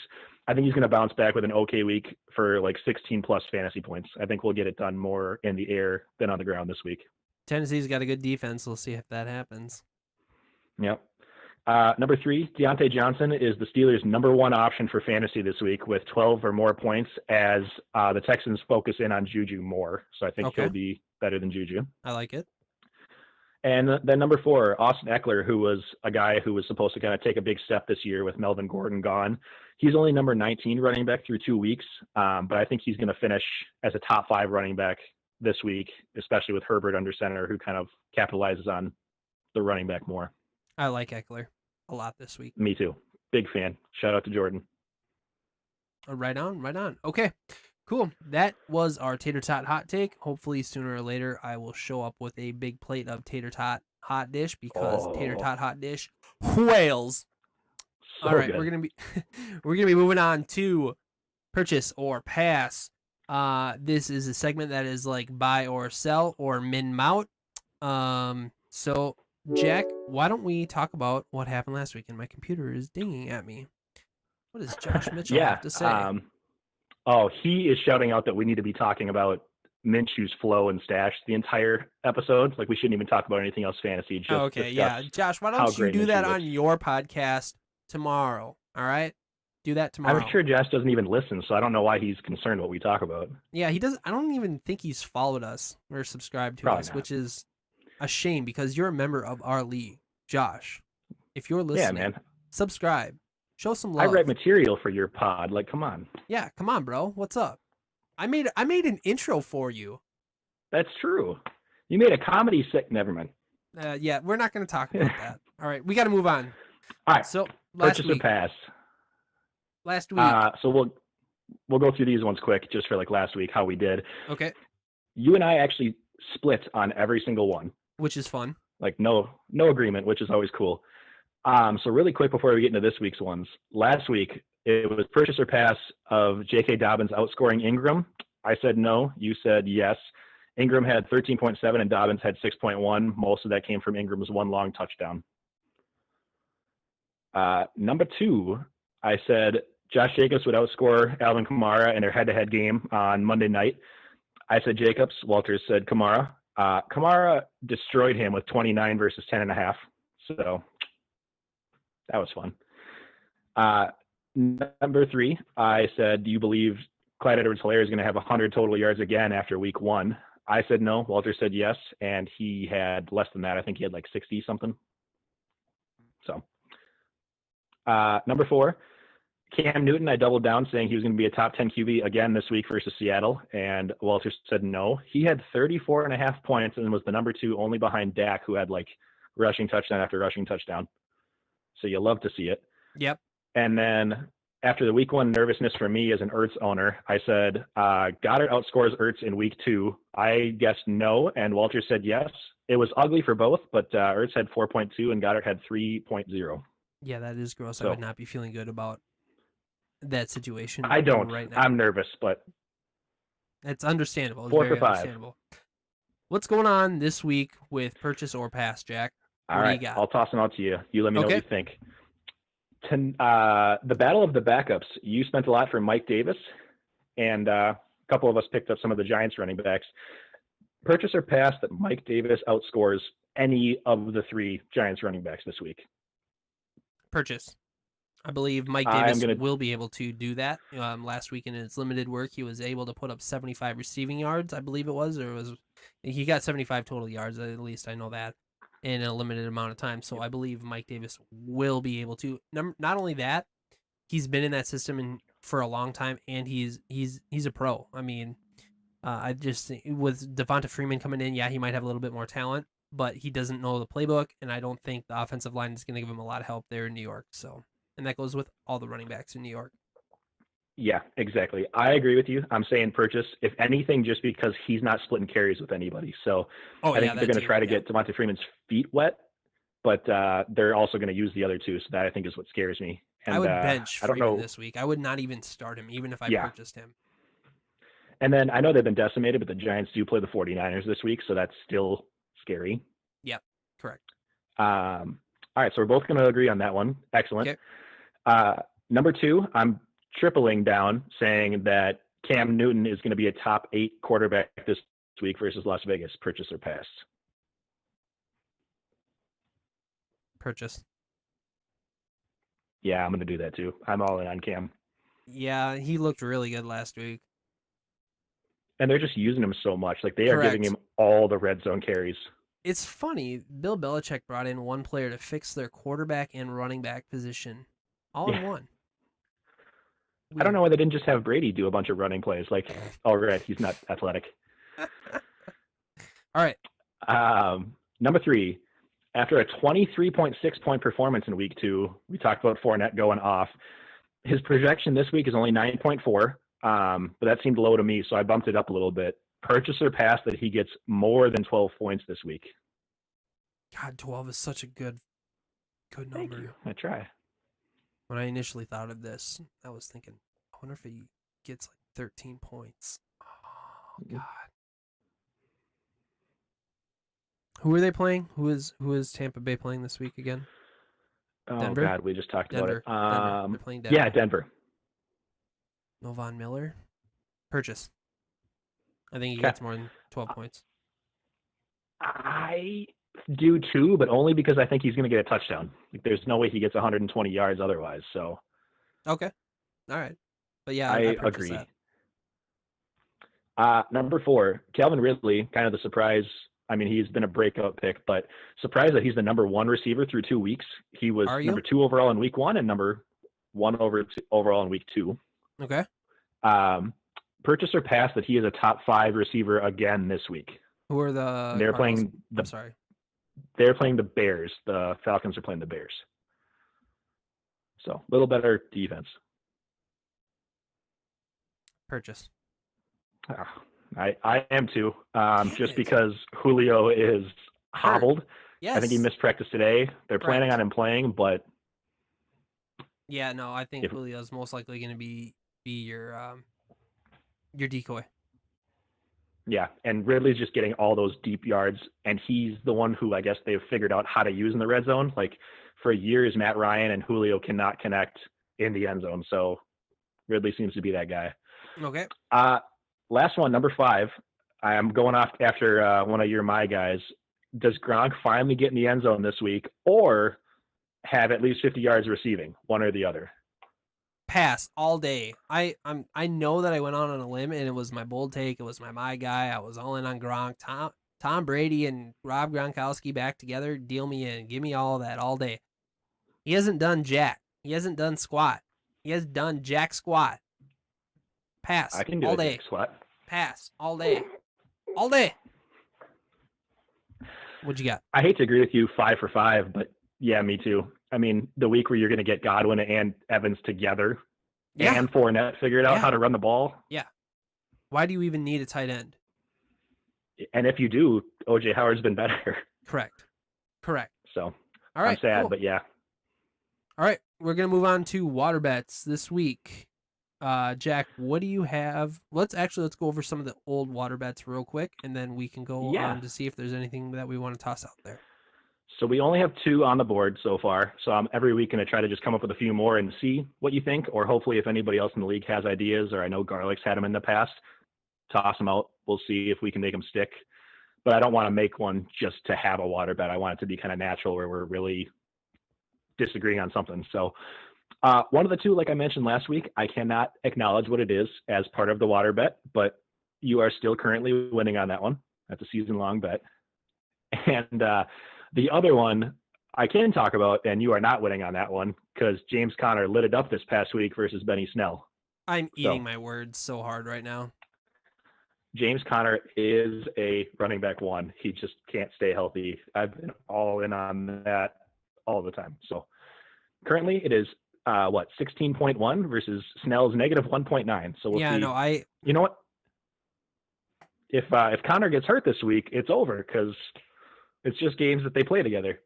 I think he's going to bounce back with an okay week for like 16 plus fantasy points. I think we'll get it done more in the air than on the ground this week. Tennessee's got a good defense. We'll see if that happens. Yep. Number 3, Deontay Johnson is the Steelers' number 1 option for fantasy this week with 12 or more points as the Texans focus in on Juju more. So I think he'll be better than Juju. I like it. And then number 4, Austin Eckler, who was a guy who was supposed to kind of take a big step this year with Melvin Gordon gone. He's only number 19 running back through 2 weeks, but I think he's going to finish as a top 5 running back this week, especially with Herbert under center, who kind of capitalizes on the running back more. I like Eckler a lot this week. Me too. Big fan. Shout out to Jordan. Right on. Okay, cool. That was our Tater Tot Hot Take. Hopefully sooner or later I will show up with a big plate of Tater Tot Hot Dish because Tater Tot Hot Dish whales. So all right, good. we're gonna be moving on to purchase or pass. This is a segment that is like buy or sell or min mount. So Jack, why don't we talk about what happened last week? And my computer is dinging at me. What does Josh Mitchell have to say? He is shouting out that we need to be talking about Minshew's flow and stash the entire episode. Like we shouldn't even talk about anything else fantasy. Just Josh, why don't you do that on your podcast tomorrow? All right, do that tomorrow. I'm sure Josh doesn't even listen, so I don't know why he's concerned what we talk about. Yeah, he doesn't. I don't even think he's followed us or subscribed to us, which is a shame because you're a member of our league, Josh. If you're listening, yeah, man, subscribe, show some I love. write material for your pod. Like, come on. Yeah, come on, bro. What's up? I made an intro for you. That's true. You made a comedy Never mind. Yeah, we're not going to talk about that. All right, we got to move on. All right. So Purchase or pass. Last week. So we'll go through these ones quick, just for like last week, how we did. Okay. You and I actually split on every single one, which is fun. Like no agreement, which is always cool. So really quick before we get into this week's ones, last week it was purchase or pass of J.K. Dobbins outscoring Ingram. I said no. You said yes. Ingram had 13.7 and Dobbins had 6.1. Most of that came from Ingram's one long touchdown. Number 2, I said Josh Jacobs would outscore Alvin Kamara in their head-to-head game on Monday night. I said Jacobs. Walters said Kamara. Kamara destroyed him with 29 versus 10.5. So that was fun. Number 3, I said, do you believe Clyde Edwards-Helaire is going to have 100 total yards again after week 1? I said no. Walter said yes, and he had less than that. I think he had like 60 something. So number 4, Cam Newton, I doubled down saying he was going to be a top 10 QB again this week versus Seattle, and Walter said no. He had 34.5 points and was the number 2 only behind Dak, who had like rushing touchdown after rushing touchdown. So you love to see it. Yep. And then after the week 1 nervousness for me as an Ertz owner, I said Goddard outscores Ertz in week 2. I guessed no, and Walter said yes. It was ugly for both, but Ertz had 4.2 and Goddard had 3.0. Yeah, that is gross. So, I would not be feeling good about that situation. I don't. Right now. I'm nervous, but it's understandable. It's 4 very for 5. understandable. What's going on this week with purchase or pass, Jack? All right, do you got? I'll toss them out to you. You let me know what you think. The battle of the backups. You spent a lot for Mike Davis, and a couple of us picked up some of the Giants running backs. Purchase or pass that Mike Davis outscores any of the 3 Giants running backs this week? Purchase. I believe Mike Davis will be able to do that. Last week in his limited work, he was able to put up 75 receiving yards, I believe it was, he got 75 total yards, at least I know that, in a limited amount of time. So I believe Mike Davis will be able to. Not only that, he's been in that system for a long time, and he's a pro. I mean, I just think with Devonta Freeman coming in, yeah, he might have a little bit more talent, but he doesn't know the playbook, and I don't think the offensive line is going to give him a lot of help there in New York. So. And that goes with all the running backs in New York. Yeah, exactly. I agree with you. I'm saying purchase, if anything, just because he's not splitting carries with anybody. So I think they're going to try to get Devonta Freeman's feet wet, but they're also going to use the other 2. So that I think is what scares me. And, I would bench Freeman this week. I would not even start him, even if I purchased him. And then I know they've been decimated, but the Giants do play the 49ers this week, so that's still scary. Yep, correct. All right, so we're both going to agree on that one. Excellent. Okay. Number 2, I'm tripling down saying that Cam Newton is going to be a top 8 quarterback this week versus Las Vegas. Purchase or pass? Purchase. Yeah, I'm going to do that too. I'm all in on Cam. Yeah, he looked really good last week. And they're just using him so much. Like they are giving him all the red zone carries. It's funny. Bill Belichick brought in one player to fix their quarterback and running back position. All in one. I don't know why they didn't just have Brady do a bunch of running plays. Like, oh, right, he's not athletic. All right. Number 3, after a 23.6 point performance in week 2, we talked about Fournette going off. His projection this week is only 9.4, but that seemed low to me, so I bumped it up a little bit. Purchase or pass that he gets more than 12 points this week? God, 12 is such a good number. Thank you. I try. When I initially thought of this, I was thinking, I wonder if he gets like 13 points. Oh, God. Who are they playing? Who is Tampa Bay playing this week again? Oh, Denver? God, we just talked about it. Denver. They're playing Denver. Yeah, Denver. No Von Miller? Purchase. I think he gets more than 12 points. I do too, but only because I think he's going to get a touchdown. Like, there's no way he gets 120 yards otherwise. So, okay, all right, but yeah, I agree. That. Number 4, Calvin Ridley, kind of the surprise I mean, he's been a breakout pick, but surprised that he's the number 1 receiver through 2 weeks. He was Are you? number 2 overall in week 1 and number 1 overall in week 2. Okay. Purchase or pass that he is a top 5 receiver again this week. Who are the They're Cardinals? playing I'm sorry. They're playing the Bears. The Falcons are playing the Bears. So, a little better defense. Purchase. I am too, just because Julio is hobbled. Yes. I think he missed practice today. They're planning on him playing, but yeah, no, I think Julio's most likely going to be your decoy. Yeah, and Ridley's just getting all those deep yards, and he's the one who I guess they've figured out how to use in the red zone. Like for years, Matt Ryan and Julio cannot connect in the end zone, so Ridley seems to be that guy. Okay. Last one, number 5. I am going off after one of my guys. Does Gronk finally get in the end zone this week, or have at least 50 yards receiving? One or the other. Pass all day. I know that I went on a limb, and it was my bold take. It was my guy. I was all in on Gronk. Tom Brady and Rob Gronkowski back together. Deal me in. Give me all of that all day. He hasn't done jack. He hasn't done squat. He has done jack squat. Pass. I can do all a day. jack squat. Pass all day. All day. What you got? I hate to agree with you 5 for 5, but yeah, me too. I mean, the week where you're going to get Godwin and Evans together and Fournette figured out how to run the ball. Yeah. Why do you even need a tight end? And if you do, OJ Howard's been better. Correct. So all right, I'm sad, cool. but yeah. All right, we're going to move on to water bets this week. Jack, what do you have? Let's go over some of the old water bets real quick, and then we can go on to see if there's anything that we want to toss out there. So we only have 2 on the board so far. So I'm every week going to try to just come up with a few more and see what you think, or hopefully if anybody else in the league has ideas, or I know Garlic's had them in the past, toss them out. We'll see if we can make them stick. But I don't want to make one just to have a water bet. I want it to be kind of natural where we're really disagreeing on something. So one of the 2, like I mentioned last week, I cannot acknowledge what it is as part of the water bet, but you are still currently winning on that one. That's a season-long bet. And the other one I can talk about, and you are not winning on that one, because James Conner lit it up this past week versus Benny Snell. I'm eating my words so hard right now. James Conner is a running back 1. He just can't stay healthy. I've been all in on that all the time. So currently it is 16.1 versus Snell's negative 1.9. So we'll see. You know what? If Connor gets hurt this week, it's over because it's just games that they play together.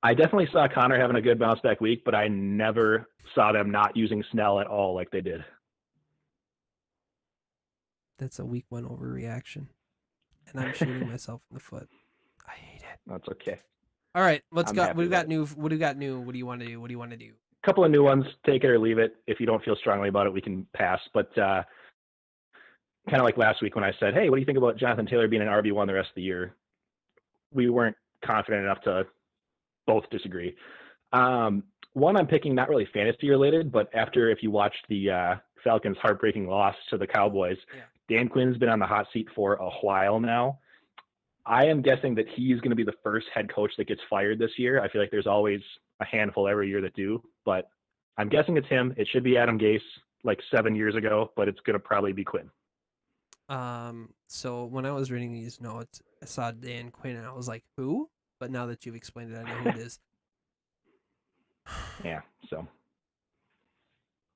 I definitely saw Connor having a good bounce back week, but I never saw them not using Snell at all like they did. That's a week 1 overreaction, and I'm shooting myself in the foot. I hate it. That's okay. All right, let's go. What do you got new? What do you want to do? What do you want to do? A couple of new ones. Take it or leave it. If you don't feel strongly about it, we can pass. But kind of like last week when I said, hey, what do you think about Jonathan Taylor being an RB1 the rest of the year? We weren't confident enough to both disagree. One I'm picking, not really fantasy related, but if you watched the Falcons' heartbreaking loss to the Cowboys, Dan Quinn's been on the hot seat for a while now. I am guessing that he's going to be the first head coach that gets fired this year. I feel like there's always a handful every year that do, but I'm guessing it's him. It should be Adam Gase like 7 years ago, but it's going to probably be Quinn. So when I was reading these notes, I saw Dan Quinn and I was like, who? But now that you've explained it, I know who it is. Yeah, so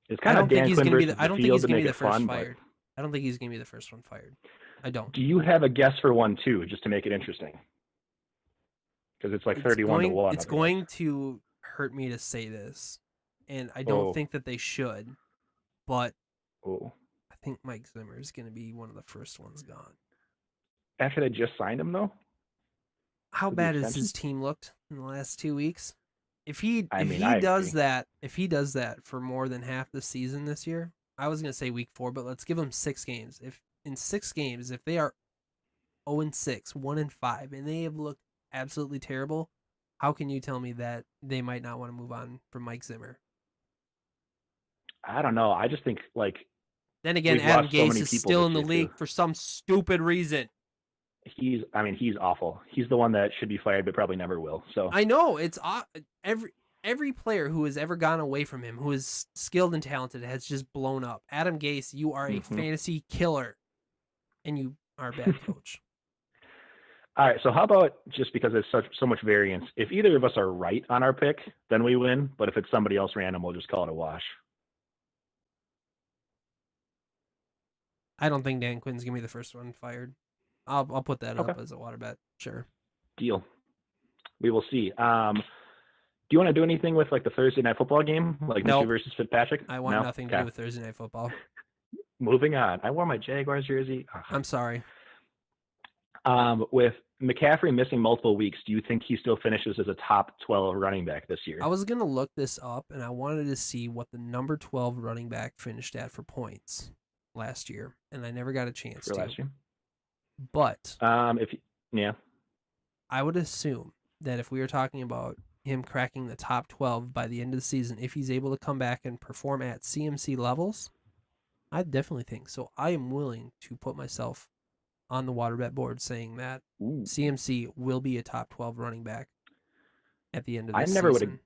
it's kind of Dan Quinn versus I don't think he's going to be the first fun, fired. I don't think he's going to be the first one fired. I don't. Do you have a guess for one too, just to make it interesting? Because it's like 31-1. It's going to hurt me to say this, and I don't think that they should, but I think Mike Zimmer is going to be one of the first ones gone. After they just signed him, though? How bad has his team looked in the last 2 weeks? If he does that for more than half the season this year, I was going to say week 4, but let's give him 6 games. If in 6 games, if they are 0-6, 1-5, and they have looked absolutely terrible, how can you tell me that they might not want to move on from Mike Zimmer? I don't know. I just think like Then again, We've Adam lost so Gase many is people still this in the year, league too. for some stupid reason. He's awful. He's the one that should be fired, but probably never will. So I know it's every player who has ever gone away from him, who is skilled and talented, has just blown up. Adam Gase, you are a mhm. fantasy killer, and you are a bad coach. All right. So how about, just because there's so much variance, if either of us are right on our pick, then we win. But if it's somebody else random, we'll just call it a wash. I don't think Dan Quinn's gonna be the first one fired. I'll put that Okay. up as a water bet. Sure. Deal. We will see. Do you want to do anything with like the Thursday night football game, like Minshew Nope. versus Fitzpatrick? I want No? nothing to Okay. do with Thursday night football. Moving on. I wore my Jaguars jersey. I'm sorry. With McCaffrey missing multiple weeks, do you think he still finishes as a top 12 running back this year? I was gonna look this up, and I wanted to see what the number 12 running back finished at for points last year, and I never got a chance For to. last year? But Yeah. I would assume that if we were talking about him cracking the top 12 by the end of the season, if he's able to come back and perform at CMC levels, I definitely think so. I am willing to put myself on the water bet board saying that Ooh. CMC will be a top 12 running back at the end of I this never season.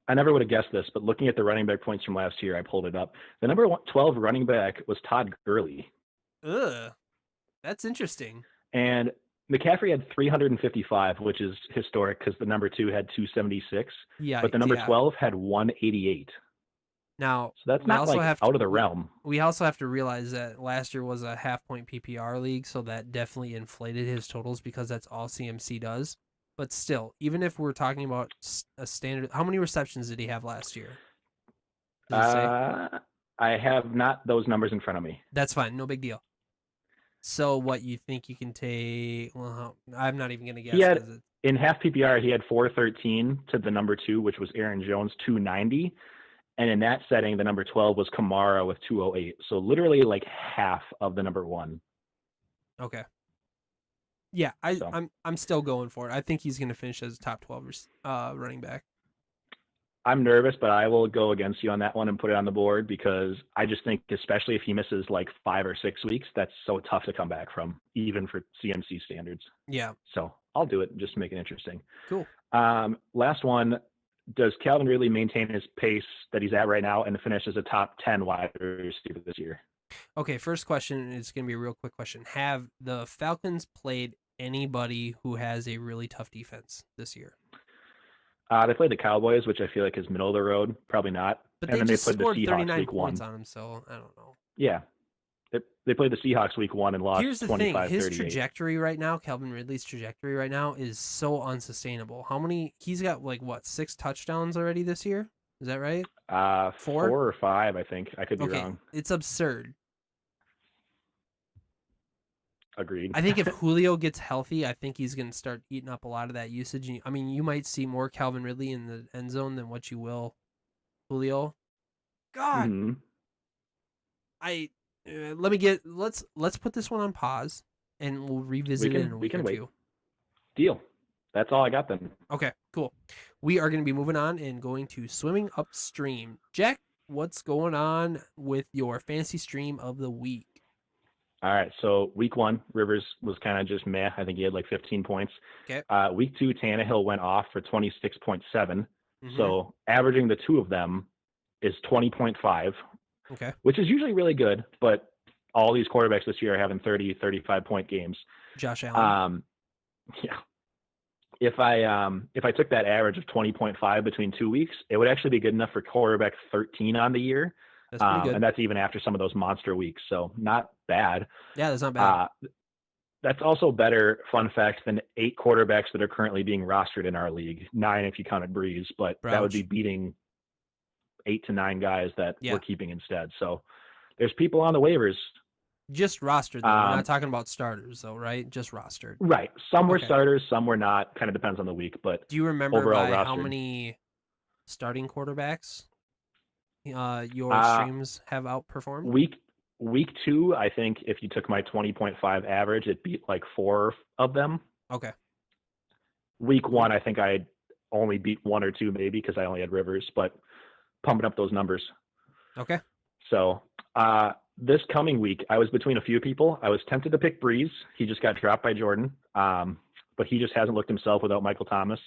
would have guessed this, but looking at the running back points from last year, I pulled it up. The number 12 running back was Todd Gurley. Ugh, that's interesting. And McCaffrey had 355, which is historic because the number 2 had 276. Yeah, But the number 12 had 188. Now, So that's not like out of the realm. We also have to realize that last year was a half-point PPR league, so that definitely inflated his totals because that's all CMC does. But still, even if we're talking about a standard, how many receptions did he have last year? Does it say? I have not those numbers in front of me. That's fine, no big deal. So what you think you can take? Well, I'm not even gonna guess. In half PPR, he had 413 to the number 2, which was Aaron Jones, 290. And in that setting, the number 12 was Kamara with 208. So literally like half of the number 1. Okay. Yeah, I'm still going for it. I think he's going to finish as a top 12 running back. I'm nervous, but I will go against you on that one and put it on the board because I just think, especially if he misses like 5 or 6 weeks, that's so tough to come back from, even for CMC standards. Yeah. So I'll do it just to make it interesting. Cool. Last one. Does Calvin Ridley maintain his pace that he's at right now and finish as a top 10 wide receiver this year? Okay, first question is going to be a real quick question. Have the Falcons played anybody who has a really tough defense this year? They played the Cowboys, which I feel like is middle of the road. Probably not. But and they then just they played scored the Seahawks 39 week points 1 on them, so I don't know. Yeah. They played the Seahawks week 1 and lost 25-38. Here's the thing. His trajectory right now, Calvin Ridley's trajectory right now is so unsustainable. He's got like what, 6 touchdowns already this year? Is that right? 4 or 5, I think. I could be wrong. It's absurd. Agreed. I think if Julio gets healthy, I think he's going to start eating up a lot of that usage. I mean, you might see more Calvin Ridley in the end zone than what you will Julio. God. Mm-hmm. Let's put this one on pause and we'll revisit it in a week or two. Deal. That's all I got then. Okay, cool. We are going to be moving on and going to swimming upstream. Jack, what's going on with your fantasy stream of the week? All right, so week 1, Rivers was kind of just meh. I think he had like 15 points. Okay. Week 2, Tannehill went off for 26.7. Mm-hmm. So averaging the 2 of them is 20.5. Okay. Which is usually really good, but all these quarterbacks this year are having 30, 35-point games. Josh Allen. Yeah. If I took that average of 20.5 between 2 weeks, it would actually be good enough for quarterback 13 on the year. That's pretty good. And that's even after some of those monster weeks. So not bad. Yeah, that's not bad. That's also better, fun fact, than 8 quarterbacks that are currently being rostered in our league. 9 if you counted Breeze, but that would be beating 8 to 9 guys that we're keeping instead. So there's people on the waivers. Just rostered, though. We're not talking about starters, though, right? Just rostered. Right. Some were starters, some were not. Kind of depends on the week. But do you remember overall by rostered, how many starting quarterbacks your streams have outperformed? Week 2, I think if you took my 20.5 average, it beat like 4 of them. Okay. Week 1, I think I only beat 1 or 2 maybe because I only had Rivers, but pumping up those numbers. Okay. So this coming week, I was between a few people. I was tempted to pick Breeze. He just got dropped by Jordan, but he just hasn't looked himself without Michael Thomas.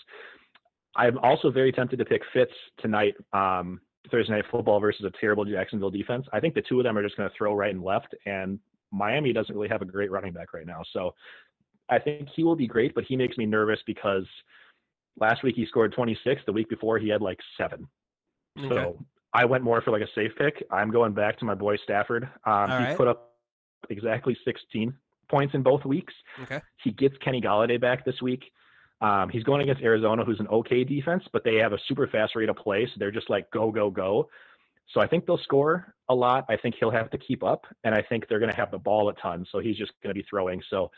I'm also very tempted to pick Fitz tonight, Thursday Night Football versus a terrible Jacksonville defense. I think the two of them are just going to throw right and left, and Miami doesn't really have a great running back right now. So I think he will be great, but he makes me nervous because last week he scored 26. The week before he had like 7. Okay. So I went more for like a safe pick. I'm going back to my boy Stafford. He put up exactly 16 points in both weeks. Okay. He gets Kenny Galladay back this week. He's going against Arizona, who's an okay defense, but they have a super fast rate of play. So they're just like, go, go, go. So I think they'll score a lot. I think he'll have to keep up, and I think they're going to have the ball a ton. So he's just going to be throwing. So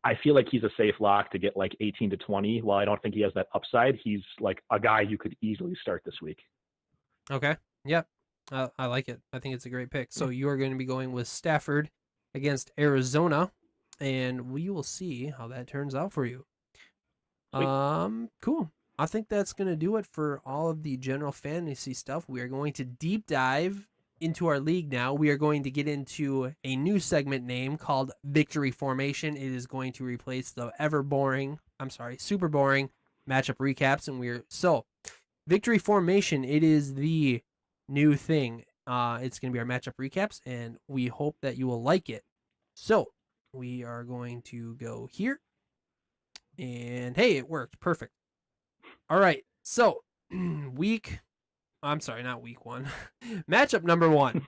I feel like he's a safe lock to get like 18 to 20. While I don't think he has that upside, he's like a guy you could easily start this week. Okay. Yep. I like it. I think it's a great pick. So you are going to be going with Stafford against Arizona, and we will see how that turns out for you. Sweet. Cool. I think that's going to do it for all of the general fantasy stuff. We are going to deep dive into our league now. We are going to get into a new segment name called Victory Formation. It is going to replace the super boring matchup recaps. And Victory Formation, it is the new thing. It's going to be our matchup recaps, and we hope that you will like it. So we are going to go here. And hey, it worked. Perfect. All right. So not week 1. Matchup number 1.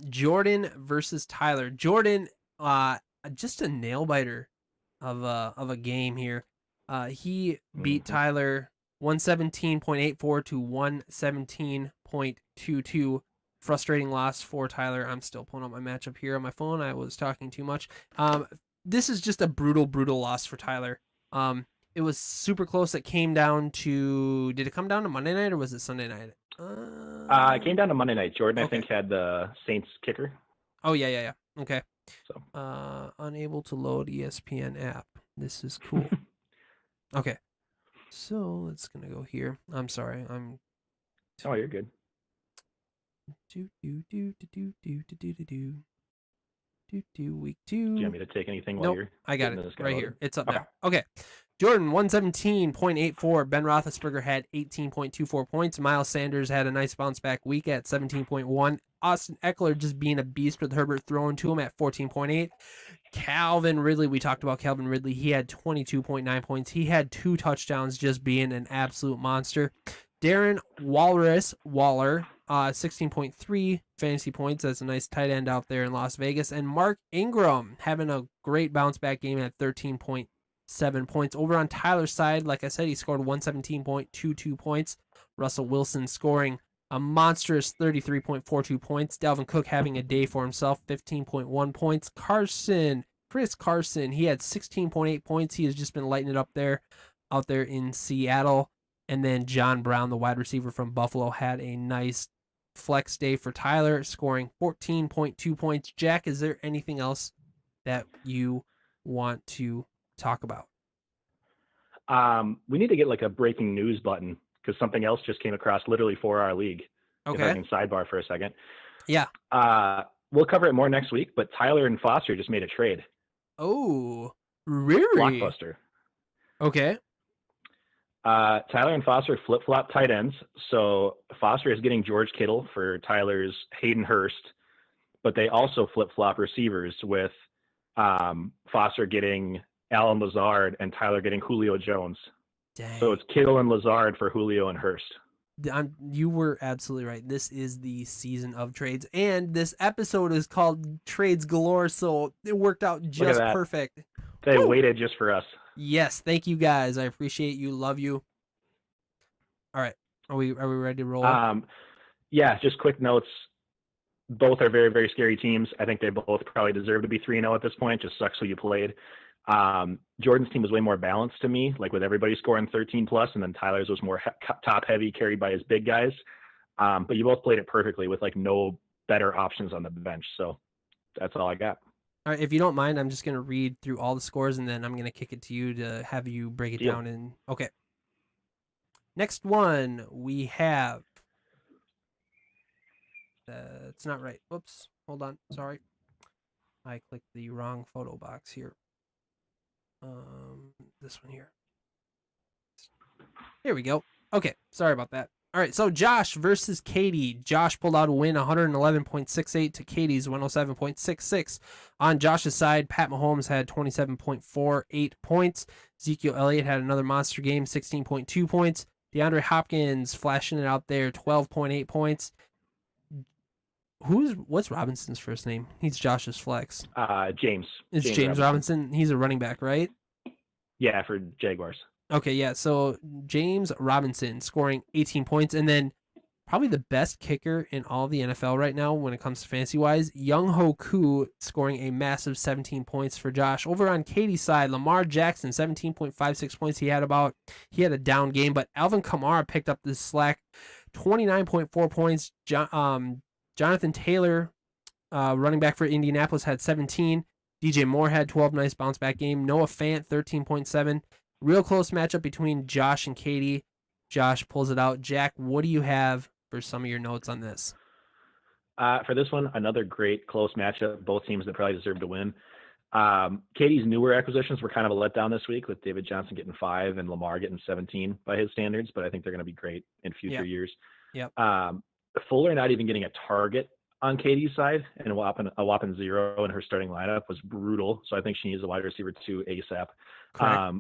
Jordan versus Tyler. Jordan, just a nail biter of a game here. He beat Tyler 117.84 to 117.22. Frustrating loss for Tyler. I'm still pulling up my matchup here on my phone. I was talking too much. This is just a brutal loss for Tyler. It was super close. It came down to. Did it come down to Monday night or was it Sunday night? It came down to Monday night. Jordan, okay. I think, had the Saints kicker. Oh yeah. Okay. So unable to load ESPN app. This is cool. Okay. So let's gonna go here. I'm sorry. Oh, you're good. Week 2. Do you want me to take anything while you're? I got it right here. It's up there. Okay. Jordan 117.84. Ben Roethlisberger had 18.24 points. Miles Sanders had a nice bounce back week at 17.1. Austin Eckler just being a beast with Herbert throwing to him at 14.8. Calvin Ridley, we talked about Calvin Ridley. He had 22.9 points. He had 2 touchdowns, just being an absolute monster. Darren Waller, 16.3 fantasy points. That's a nice tight end out there in Las Vegas. And Mark Ingram having a great bounce back game at 13.7 points. Over on Tyler's side, like I said, he scored 117.22 points. Russell Wilson scoring a monstrous 33.42 points. Dalvin Cook having a day for himself, 15.1 points. Chris Carson, he had 16.8 points. He has just been lighting it up there, out there in Seattle. And then John Brown, the wide receiver from Buffalo, had a nice flex day for Tyler, scoring 14.2 points. Jack, is there anything else that you want to talk about? We need to get like a breaking news button because something else just came across literally for our league. Okay. If I can sidebar for a second. Yeah. We'll cover it more next week, but Tyler and Foster just made a trade. Oh, really? Blockbuster. Okay. Tyler and Foster flip-flop tight ends. So Foster is getting George Kittle for Tyler's Hayden Hurst, but they also flip-flop receivers with Foster getting Alan Lazard and Tyler getting Julio Jones. Dang. So it's Kittle and Lazard for Julio and Hurst. You were absolutely right. This is the season of trades, and this episode is called Trades Galore, so it worked out just perfect. They waited just for us. Yes, thank you guys. I appreciate you. Love you. All right, are we ready to roll? Yeah. Just quick notes. Both are very, very scary teams. I think they both probably deserve to be 3-0 at this point. Just sucks who you played. Jordan's team was way more balanced to me, like with everybody scoring 13 plus, and then Tyler's was more top heavy, carried by his big guys. But you both played it perfectly with like no better options on the bench. So that's all I got. All right, if you don't mind, I'm just going to read through all the scores, and then I'm going to kick it to you to have you break it down. And okay. Next one, we have... it's not right. Whoops. hold on. Sorry. I clicked the wrong photo box here. This one here. Here we go. Okay, sorry about that. All right, so Josh versus Katie. Josh pulled out a win, 111.68 to Katie's 107.66. On Josh's side, Pat Mahomes had 27.48 points. Ezekiel Elliott had another monster game, 16.2 points. DeAndre Hopkins flashing it out there, 12.8 points. What's Robinson's first name? He's Josh's flex. James. It's James Robinson. He's a running back, right? Yeah, for Jaguars. Okay, yeah. So James Robinson scoring 18 points, and then probably the best kicker in all of the NFL right now when it comes to fantasy wise, Young Ho Koo scoring a massive 17 points for Josh. Over on Katie's side, Lamar Jackson 17.56 points. He had a down game, but Alvin Kamara picked up the slack, 29.4 points. Jonathan Taylor, running back for Indianapolis, had 17. DJ Moore had 12, nice bounce back game. Noah Fant 13.7. Real close matchup between Josh and Katie. Josh pulls it out. Jack, what do you have for some of your notes on this? For this one, another great close matchup. Both teams that probably deserve to win. Katie's newer acquisitions were kind of a letdown this week with David Johnson getting 5 and Lamar getting 17 by his standards, but I think they're going to be great in future years. Yep. Fuller not even getting a target on Katie's side and a whopping 0 in her starting lineup was brutal. So I think she needs a wide receiver 2 ASAP.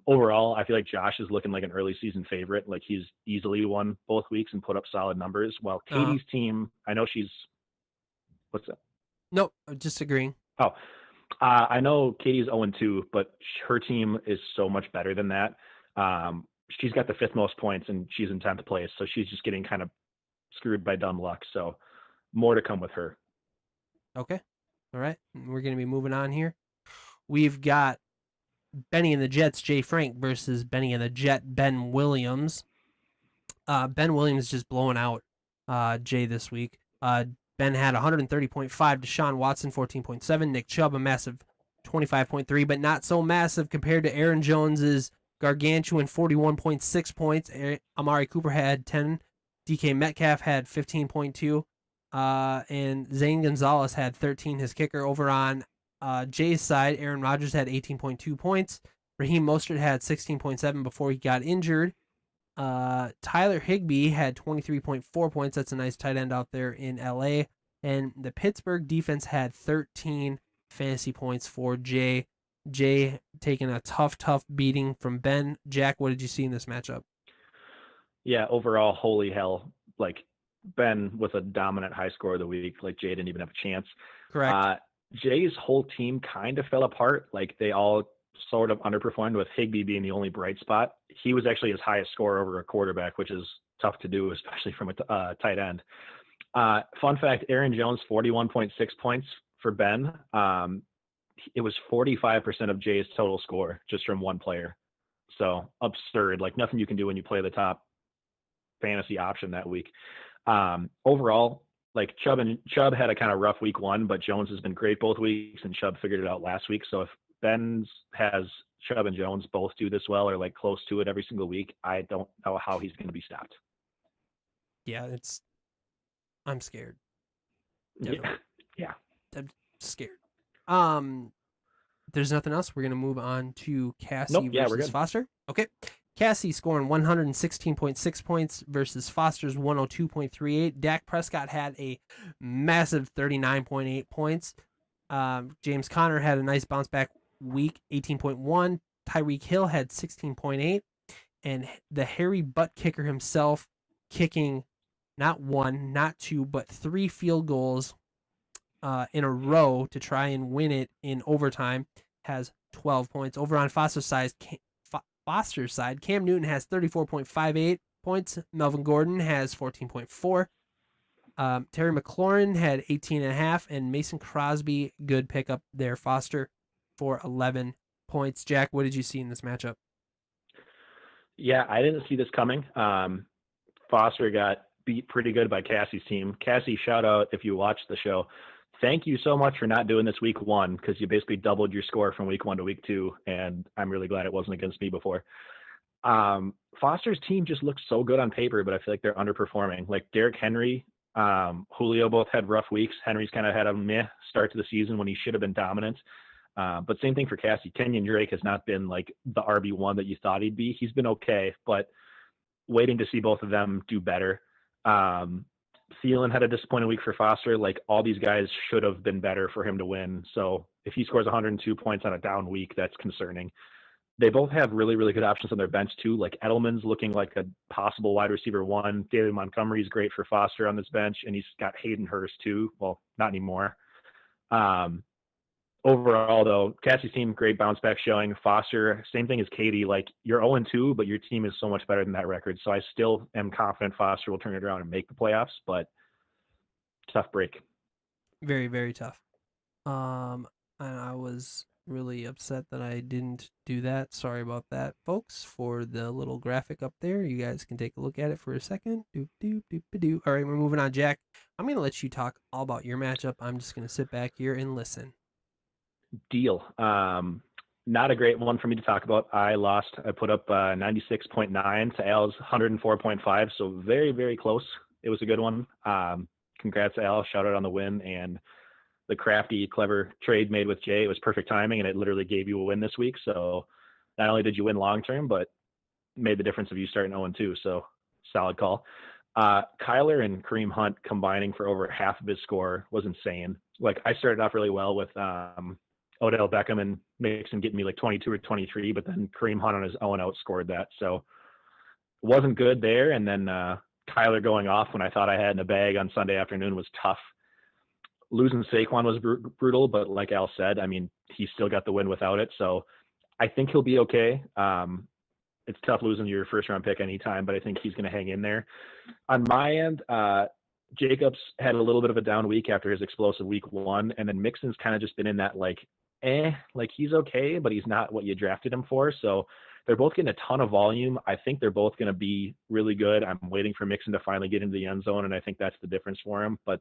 Overall, I feel like Josh is looking like an early season favorite. Like he's easily won both weeks and put up solid numbers. While Katie's team, I know she's, what's that? Nope, just agreeing. I know Katie's 0-2, but her team is so much better than that. She's got the 5th most points and she's in 10th place. So she's just getting kind of screwed by dumb luck. So more to come with her. Okay. All right. We're going to be moving on here. We've got Benny and the Jets, Jay Frank versus Benny and the Jet, Ben Williams. Ben Williams just blowing out Jay this week. Ben had 130.5. Deshaun Watson, 14.7. Nick Chubb, a massive 25.3, but not so massive compared to Aaron Jones's gargantuan 41.6 points. Amari Cooper had 10. DK Metcalf had 15.2. And Zane Gonzalez had 13, his kicker. Over on Jay's side, Aaron Rodgers had 18.2 points. Raheem Mostert had 16.7 before he got injured. Tyler Higbee had 23.4 points. That's a nice tight end out there in LA. And the Pittsburgh defense had 13 fantasy points for Jay. Jay taking a tough beating from Ben. Jack, what did you see in this matchup? Yeah, overall, holy hell. Like, Ben was a dominant high scorer of the week. Like, Jay didn't even have a chance. Correct. Jay's whole team kind of fell apart. Like, they all sort of underperformed, with Higbee being the only bright spot. He was actually his highest score over a quarterback, which is tough to do, especially from a tight end. Fun fact, Aaron Jones, 41.6 points for Ben. It was 45% of Jay's total score just from one player. So absurd. Like, nothing you can do when you play the top fantasy option that week. Overall, like Chubb had a kind of rough week 1, but Jones has been great both weeks, and Chubb figured it out last week. So if Ben's has Chubb and Jones both do this well, or like close to it every single week, I don't know how he's going to be stopped. Yeah, I'm scared. Yeah. I'm scared. There's nothing else. We're going to move on to Cassie versus Foster. Okay. Cassie scoring 116.6 points versus Foster's 102.38. Dak Prescott had a massive 39.8 points. James Conner had a nice bounce back week, 18.1. Tyreek Hill had 16.8. And the hairy butt kicker himself kicking not 1, not 2, but 3 field goals in a row to try and win it in overtime, has 12 points. Over on Foster's side, Cam Newton has 34.58 points. Melvin Gordon has 14.4. Terry McLaurin had 18.5, and Mason Crosby, good pickup there, Foster, for 11 points. Jack, what did you see in this matchup? Yeah, I didn't see this coming. Foster got beat pretty good by Cassie's team. Cassie, shout out if you watched the show. Thank you so much for not doing this week 1, because you basically doubled your score from week 1 to week 2, and I'm really glad it wasn't against me before. Foster's team just looks so good on paper, but I feel like they're underperforming. Like, Derrick Henry Julio both had rough weeks. Henry's kind of had a meh start to the season when he should have been dominant. But same thing for Cassie. Kenyon Drake has not been like the RB1 that you thought he'd be. He's been okay, but waiting to see both of them do better. Thielen had a disappointing week for Foster. Like all these guys should have been better for him to win. So if he scores 102 points on a down week, that's concerning. They both have really, really good options on their bench too. Like Edelman's looking like a possible wide receiver one. David Montgomery's great for Foster on this bench, and he's got Hayden Hurst too. Well, not anymore. Overall, though, Cassie's team, great bounce back showing. Foster, same thing as Katie. Like you're 0-2, but your team is so much better than that record. So I still am confident Foster will turn it around and make the playoffs, but tough break. Very, very tough. And I was really upset that I didn't do that. Sorry about that, folks, for the little graphic up there. You guys can take a look at it for a second. Doop, doop, doop, doop. All right, we're moving on. Jack, I'm going to let you talk all about your matchup. I'm just going to sit back here and listen. Deal. Not a great one for me to talk about. I lost. I put up 96.9 to Al's 104.5, so very, very close. It was a good one. Congrats, Al. Shout out on the win and the crafty, clever trade made with Jay. It was perfect timing, and it literally gave you a win this week. So not only did you win long term, but made the difference of you starting 0-2. So solid call. Kyler and Kareem Hunt combining for over half of his score was insane. Like I started off really well with Odell Beckham and Mixon getting me like 22 or 23, but then Kareem Hunt on his own outscored that. So wasn't good there. And then Kyler going off when I thought I had in the bag on Sunday afternoon was tough. Losing Saquon was brutal, but like Al said, I mean, he still got the win without it. So I think he'll be okay. It's tough losing your first round pick anytime, but I think he's going to hang in there. On my end, Jacobs had a little bit of a down week after his explosive week one. And then Mixon's kind of just been in that like he's okay, but he's not what you drafted him for. So they're both getting a ton of volume. I think they're both going to be really good. I'm waiting for Mixon to finally get into the end zone, and I think that's the difference for him. But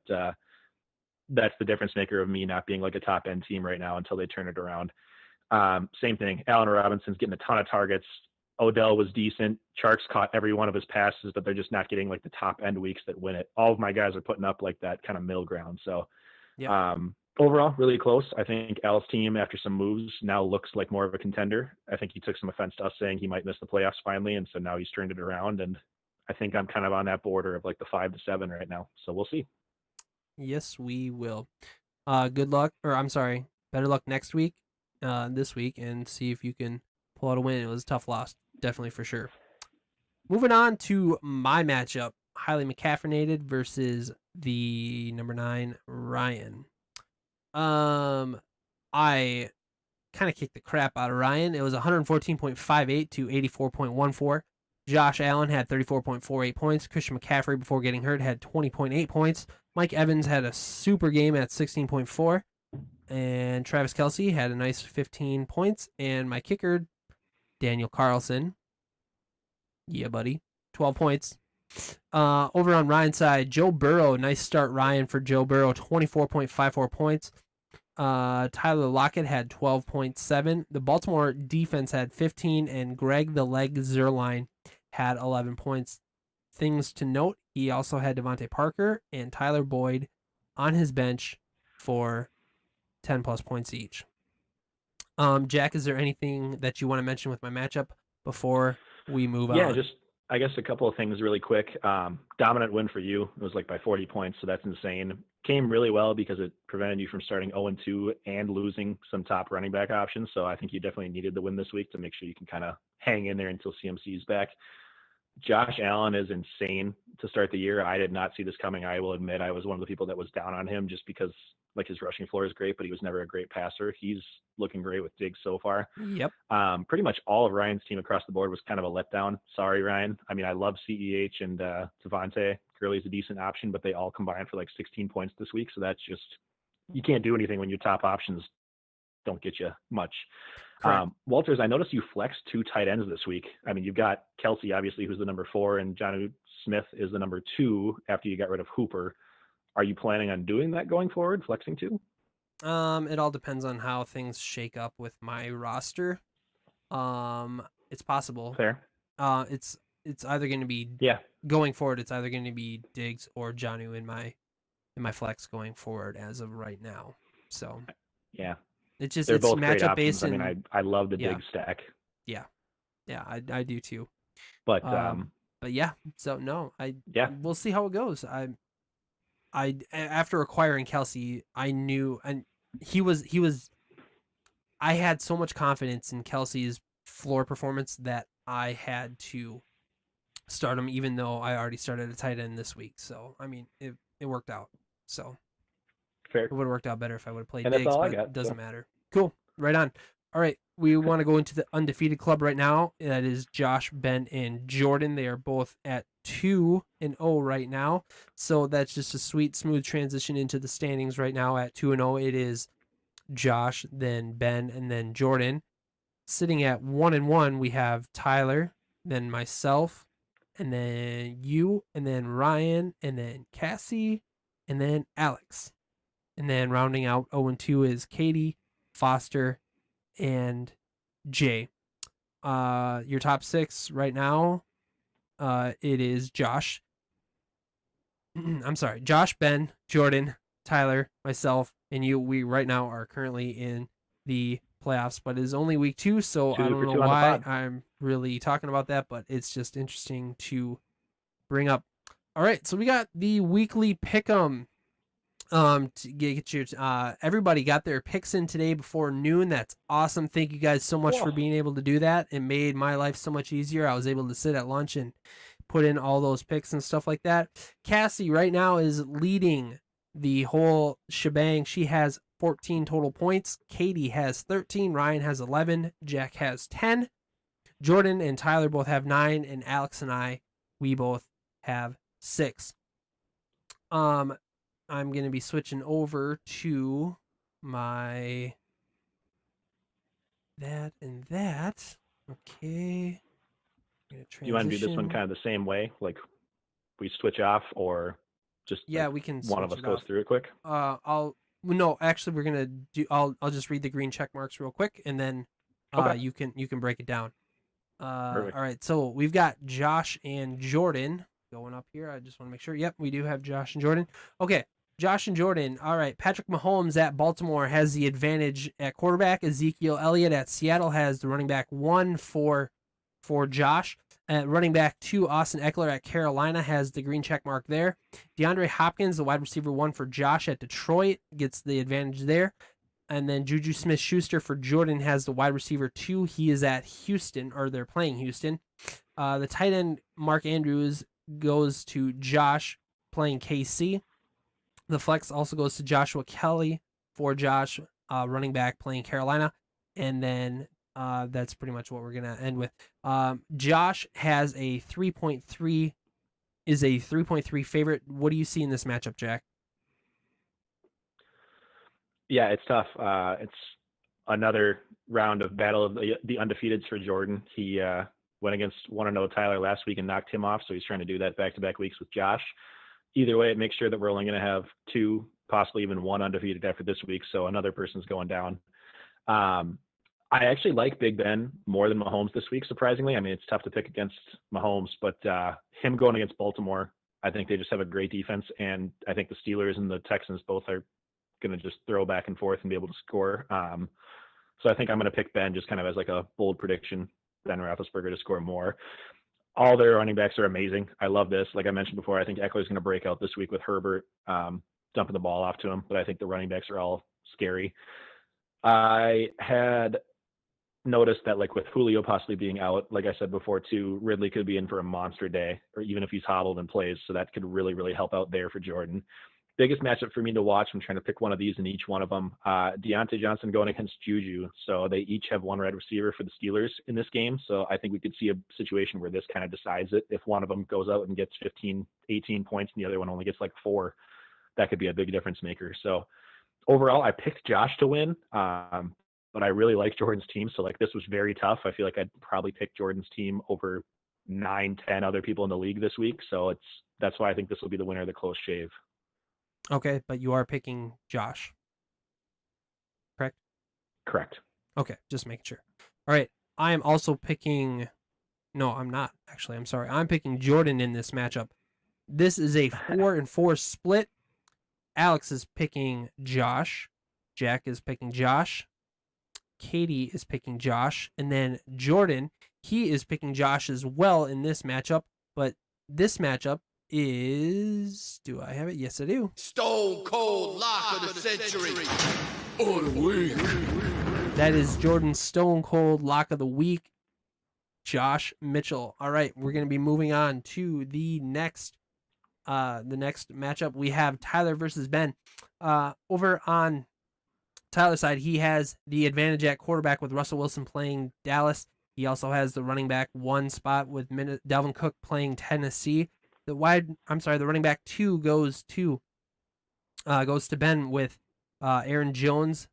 that's the difference maker of me not being like a top end team right now until they turn it around. Same thing. Allen Robinson's getting a ton of targets. Odell was decent. Charks caught every one of his passes, but they're just not getting like the top end weeks that win it. All of my guys are putting up like that kind of middle ground. So overall, really close. I think Al's team, after some moves, now looks like more of a contender. I think he took some offense to us saying he might miss the playoffs finally, and so now he's turned it around. And I think I'm kind of on that border of like the 5 to 7 right now. So we'll see. Yes, we will. Good luck, or I'm sorry, better luck next week, this week, and see if you can pull out a win. It was a tough loss, definitely for sure. Moving on to my matchup, highly McCaffreynated versus the number 9 Ryan. I kind of kicked the crap out of Ryan. It was 114.58 to 84.14. Josh Allen had 34.48 points. Christian McCaffrey, before getting hurt, had 20.8 points. Mike Evans had a super game at 16.4. And Travis Kelce had a nice 15 points. And my kicker, Daniel Carlson, yeah, buddy, 12 points. Over on Ryan's side, Joe Burrow, nice start, Ryan, for Joe Burrow, 24.54 points. Tyler Lockett had 12.7. The Baltimore defense had 15, and Greg the Leg Zerline had 11 points. Things to note, he also had Devontae Parker and Tyler Boyd on his bench for 10 plus points each. Jack, is there anything that you want to mention with my matchup before we move on? Yeah, just I guess a couple of things really quick. Dominant win for you. It was like by 40 points, so that's insane. Came really well because it prevented you from starting 0-2 and losing some top running back options. So I think you definitely needed the win this week to make sure you can kind of hang in there until CMC is back. Josh Allen is insane to start the year. I did not see this coming. I will admit I was one of the people that was down on him just because like his rushing floor is great, but he was never a great passer. He's looking great with Diggs so far. Yep. Pretty much all of Ryan's team across the board was kind of a letdown. Sorry, Ryan. I mean, I love CEH and Devontae. Gurley's a decent option, but they all combined for like 16 points this week. So that's just, you can't do anything when your top options don't get you much. Walters, I noticed you flexed 2 tight ends this week. I mean, you've got Kelce, obviously, who's the number 4, and Jonnu Smith is the number 2 after you got rid of Hooper. Are you planning on doing that going forward, flexing 2? It all depends on how things shake up with my roster. It's possible. Fair. It's it's either going to be Yeah. going forward. It's either going to be Diggs or Jonnu in my flex going forward as of right now. So Yeah. it's just They're it's both great matchup based options. I mean, and I love the yeah, dig stack, yeah, yeah. I do too. but But yeah. So no, yeah, we'll see how it goes. After acquiring Kelsey, I knew, and he was. I had so much confidence in Kelsey's floor performance that I had to start him, even though I already started a tight end this week. So I mean, it worked out. So fair. it would have worked out better if I would have played And that's Diggs, all I but got. it So doesn't matter. Cool. Right on. All right. We want to go into the undefeated club right now. That is Josh, Ben, and Jordan. They are both at 2-0 right now. So that's just a sweet, smooth transition into the standings right now at 2-0. It is Josh, then Ben, and then Jordan. Sitting at 1-1, we have Tyler, then myself, and then you, and then Ryan, and then Cassie, and then Alex. And then rounding out 0-2 is Katie, Foster, and Jay. Your top 6 right now, it is Josh. I'm sorry, Josh, Ben, Jordan, Tyler, myself, and you. We right now are currently in the playoffs, but it is only week 2, so I two don't for know two on the why pod. I'm really talking about that, but it's just interesting to bring up. All right, so we got the weekly pick'em. To get your everybody got their picks in today before noon. That's awesome. Thank you guys so much Whoa. for being able to do that. It made my life so much easier. I was able to sit at lunch and put in all those picks and stuff like that. Cassie right now is leading the whole shebang. She has 14 total points. Katie has 13. Ryan has 11. Jack has 10. Jordan and Tyler both have 9, and Alex and we both have 6. I'm going to be switching over to my that and that. Okay. I'm going to You want to do this one transition. kind of the same way, like we switch off, or just Yeah, like we can one of switch us it goes off. through it quick? No, actually we're going to do I'll just read the green check marks real quick and then Okay. you can break it down. Perfect. All right. So, we've got Josh and Jordan going up here. I just want to make sure. Yep, we do have Josh and Jordan. Okay. Josh and Jordan. All right. Patrick Mahomes at Baltimore has the advantage at quarterback. Ezekiel Elliott at Seattle has the running back 1 for Josh. At running back 2, Austin Eckler at Carolina has the green check mark there. DeAndre Hopkins, the wide receiver 1 for Josh at Detroit, gets the advantage there. And then Juju Smith-Schuster for Jordan has the wide receiver 2. He is at Houston, or they're playing Houston. The tight end, Mark Andrews, goes to Josh playing KC. The flex also goes to Joshua Kelly for Josh, running back playing Carolina. And then that's pretty much what we're going to end with. Josh has a 3.3, is a 3.3 favorite. What do you see in this matchup, Jack? Yeah, it's tough. It's another round of battle of the undefeateds for Jordan. He went against 1-0 Tyler last week and knocked him off, so he's trying to do that back-to-back weeks with Josh. Either way, it makes sure that we're only going to have 2, possibly even 1 undefeated after this week, so another person's going down. I actually like Big Ben more than Mahomes this week, surprisingly. I mean, it's tough to pick against Mahomes, but him going against Baltimore, I think they just have a great defense, and I think the Steelers and the Texans both are going to just throw back and forth and be able to score. So I think I'm going to pick Ben just kind of as like a bold prediction, Ben Roethlisberger to score more. All their running backs are amazing. I love this. Like I mentioned before, I think Eckler's going to break out this week with Herbert dumping the ball off to him, but I think the running backs are all scary. I had noticed that like with Julio possibly being out, like I said before too, Ridley could be in for a monster day, or even if he's hobbled and plays. So that could really, really help out there for Jordan. Biggest matchup for me to watch. I'm trying to pick one of these in each one of them. Deontay Johnson going against Juju. So they each have one wide receiver for the Steelers in this game. So I think we could see a situation where this kind of decides it. If one of them goes out and gets 15, 18 points and the other one only gets like 4, that could be a big difference maker. So overall, I picked Josh to win, but I really like Jordan's team. So like this was very tough. I feel like I'd probably pick Jordan's team over 9, 10 other people in the league this week. So that's why I think this will be the winner of the close shave. Okay, but you are picking Josh, correct? Correct. Okay, just making sure. All right, I am also picking No, I'm not. Actually, I'm sorry. I'm picking Jordan in this matchup. This is a 4-4 split. Alex is picking Josh. Jack is picking Josh. Katie is picking Josh. And then Jordan, he is picking Josh as well in this matchup. But this matchup is. Do I have it? Yes, I do. Stone Cold Lock of the Century. Or the week. That is Jordan's Stone Cold Lock of the Week, Josh Mitchell. All right, we're going to be moving on to the next matchup. We have Tyler versus Ben. Over on Tyler's side, he has the advantage at quarterback with Russell Wilson playing Dallas. He also has the running back 1 spot with Dalvin Cook playing Tennessee. The running back 2 goes to Ben with Aaron Jones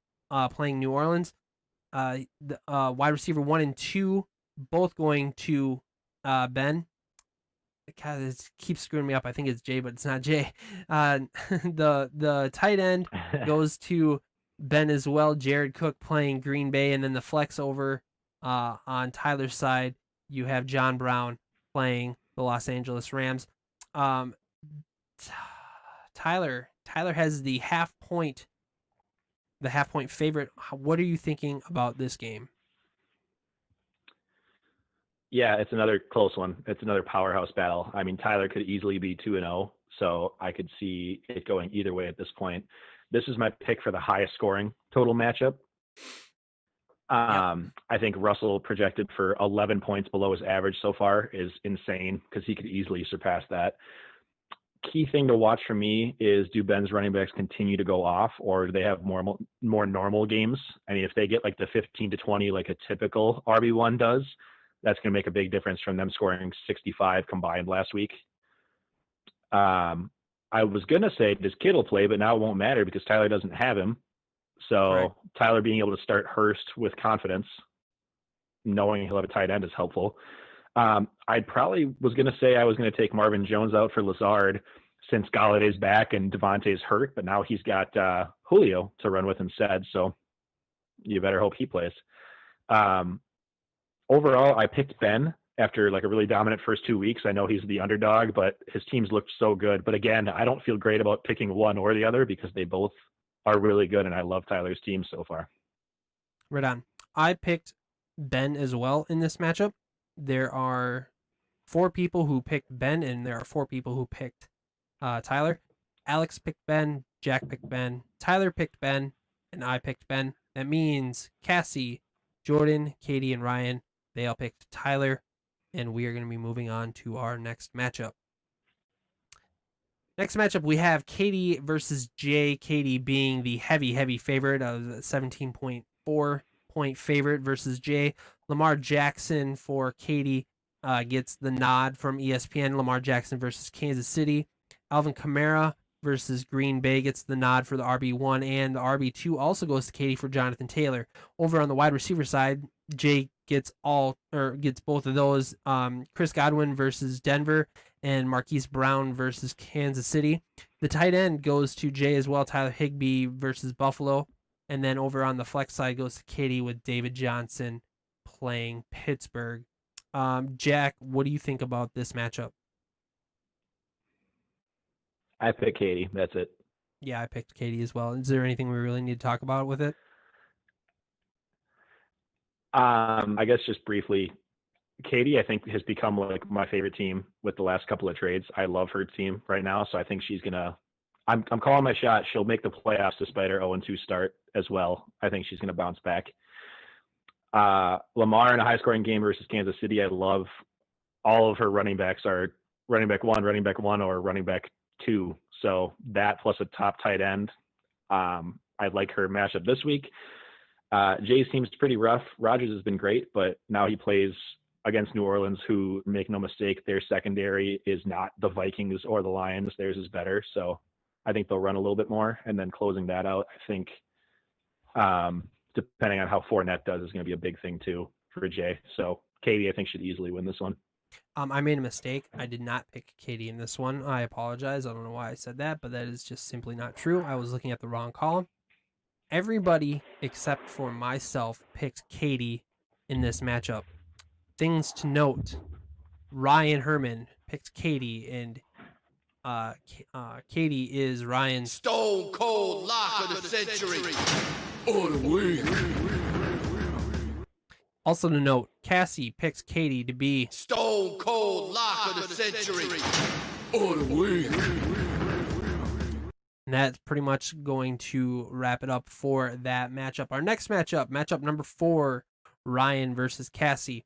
playing New Orleans. The wide receiver 1 and 2 both going to Ben. God, it keeps screwing me up. I think it's Jay, but it's not Jay. The tight end goes to Ben as well. Jared Cook playing Green Bay, and then the flex over on Tyler's side, you have John Brown playing the Los Angeles Rams. Tyler has the half point favorite. What are you thinking about this game? Yeah, it's another close one. It's another powerhouse battle. I mean, Tyler could easily be 2-0, so I could see it going either way at this point. This is my pick for the highest scoring total matchup. I think Russell projected for 11 points below his average so far is insane because he could easily surpass that. Key thing to watch for me is, do Ben's running backs continue to go off, or do they have more normal games? I mean, if they get like the 15 to 20 like a typical RB1 does, that's going to make a big difference from them scoring 65 combined last week. I was going to say, does Kittle play, but now it won't matter because Tyler doesn't have him. So right. Tyler being able to start Hurst with confidence, knowing he'll have a tight end, is helpful. I probably was going to say I was going to take Marvin Jones out for Lazard since Galladay's back and Devontae's hurt, but now he's got Julio to run with instead. So you better hope he plays. Overall, I picked Ben after like a really dominant first 2 weeks. I know he's the underdog, but his teams looked so good. But again, I don't feel great about picking one or the other because they both are really good, and I love Tyler's team so far. Right on. I picked Ben as well in this matchup. There are 4 people who picked Ben, and there are 4 people who picked Tyler. Alex picked Ben, Jack picked Ben, Tyler picked Ben, and I picked Ben. That means Cassie, Jordan, Katie, and Ryan, they all picked Tyler, and we are going to be moving on to our next matchup. Next matchup, we have Katie versus Jay. Katie being the heavy favorite of 17.4 point favorite versus Jay. Lamar Jackson for Katie gets the nod from ESPN. Lamar Jackson versus Kansas City. Alvin Kamara versus Green Bay gets the nod for the RB1, and the RB2 also goes to Katie for Jonathan Taylor. Over on the wide receiver side, Jay gets both of those. Chris Godwin versus Denver and Marquise Brown versus Kansas City. The tight end goes to Jay as well. Tyler Higbee versus Buffalo. And then over on the flex side goes to Katie with David Johnson playing Pittsburgh. Jack, what do you think about this matchup? I picked Katie. That's it. Yeah, I picked Katie as well. Is there anything we really need to talk about with it? I guess just briefly, Katie, I think, has become like my favorite team with the last couple of trades. I love her team right now, so I think she's gonna. I'm calling my shot. She'll make the playoffs despite her 0-2 start as well. I think she's gonna bounce back. Lamar in a high-scoring game versus Kansas City. I love all of her running backs are running back 1, or running back 2. So that plus a top tight end. I'd like her matchup this week. Jay's team's pretty rough. Rodgers has been great, but now he plays against New Orleans, who, make no mistake, their secondary is not the Vikings or the Lions. Theirs is better. So I think they'll run a little bit more. And then closing that out, I think, depending on how Fournette does, is going to be a big thing too for Jay. So Katie, I think, should easily win this one. I made a mistake. I did not pick Katie in this one. I apologize. I don't know why I said that, but that is just simply not true. I was looking at the wrong column. Everybody except for myself picked Katie in this matchup. Things to note. Ryan Herman picked Katie, and Katie is Ryan's Stone Cold Lock of the Century. On the way. Also to note, Cassie picks Katie to be Stone Cold Lock of the Century. On the way. And that's pretty much going to wrap it up for that matchup. Our next matchup number 4, Ryan versus Cassie.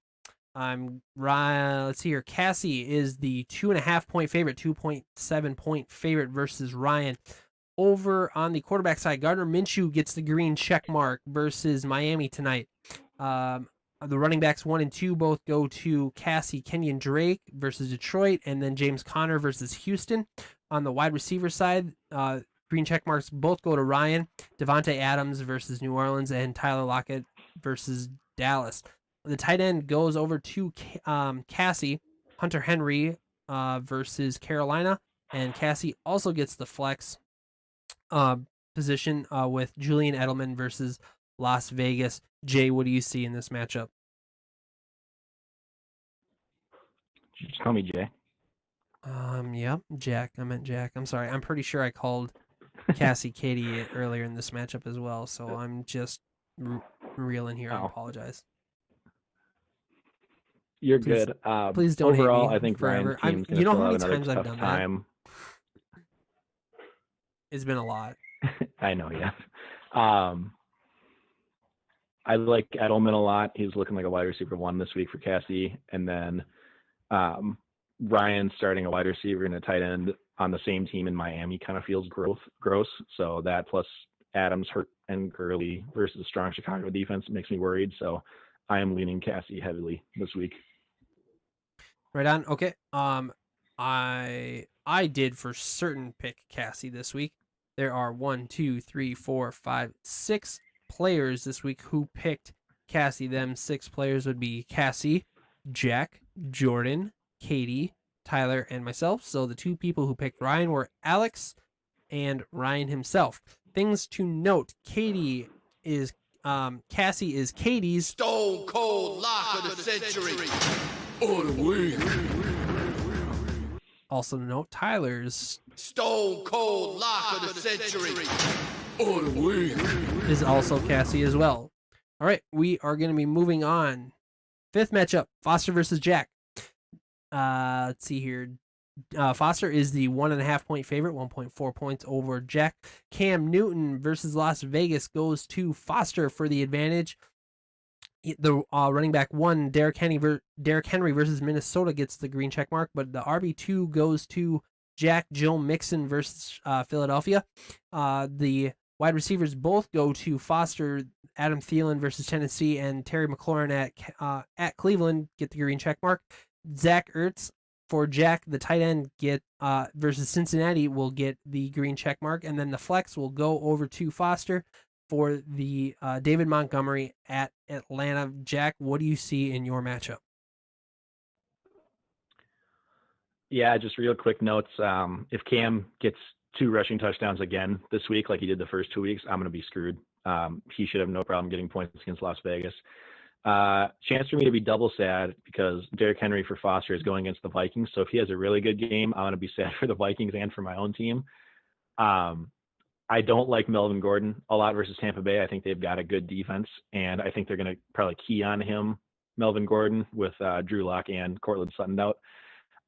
Let's see here. Cassie is the 2.5 point favorite, 2.7 point favorite versus Ryan. Over on the quarterback side, Gardner Minshew gets the green check mark versus Miami tonight. The running backs 1 and 2 both go to Cassie. Kenyon Drake versus Detroit, and then James Conner versus Houston. On the wide receiver side, green check marks both go to Ryan. Devontae Adams versus New Orleans, and Tyler Lockett versus Dallas. The tight end goes over to Cassie. Hunter Henry versus Carolina, and Cassie also gets the flex position with Julian Edelman versus Las Vegas. Jay, what do you see in this matchup? Did you just call me Jay? Yep, Jack. I meant Jack. I'm sorry. I'm pretty sure I called Cassie Katie earlier in this matchup as well, so I'm just reeling here. I apologize. You're good. Please don't overall, hate me I think forever. Ryan's team's You know gonna how many still have times another I've tough done time. It's been a lot. I know, yeah. I like Edelman a lot. He's looking like a wide receiver 1 this week for Cassie. And then Ryan starting a wide receiver and a tight end on the same team in Miami kind of feels gross. So that plus Adams, Hurt, and Gurley versus a strong Chicago defense makes me worried. So I am leaning Cassie heavily this week. Right on. Okay. I did for certain pick Cassie this week. There are 1, 2, 3, 4, 5, 6 players this week who picked Cassie. Them 6 players would be Cassie, Jack, Jordan, Katie, Tyler, and myself. So the 2 people who picked Ryan were Alex and Ryan himself. Things to note: Cassie is Katie's Stone Cold Lock of the Century. On the way. Also to note, Tyler's Stone Cold Lock of the Century. On the way. is also Cassie as well. All right, we are going to be moving on. 5th matchup, Foster versus Jack. Let's see here. Foster is the 1.5 point favorite, 1.4 points over Jack. Cam Newton versus Las Vegas goes to Foster for the advantage. The running back 1, Derrick Henry versus Minnesota gets the green check mark, but the RB2 goes to Jack. Joe Mixon versus Philadelphia. The wide receivers both go to Foster. Adam Thielen versus Tennessee, and Terry McLaurin at Cleveland get the green check mark. Zach Ertz for Jack, the tight end, versus Cincinnati will get the green check mark, and then the flex will go over to Foster for the David Montgomery at Atlanta. Jack, what do you see in your matchup? Yeah, just real quick notes. If Cam gets 2 rushing touchdowns again this week, like he did the first 2 weeks, I'm going to be screwed. He should have no problem getting points against Las Vegas. Chance for me to be double sad because Derrick Henry for Foster is going against the Vikings. So if he has a really good game, I'm going to be sad for the Vikings and for my own team. I don't like Melvin Gordon a lot versus Tampa Bay. I think they've got a good defense, and I think they're going to probably key on him, Melvin Gordon, with Drew Lock and Cortland Sutton out.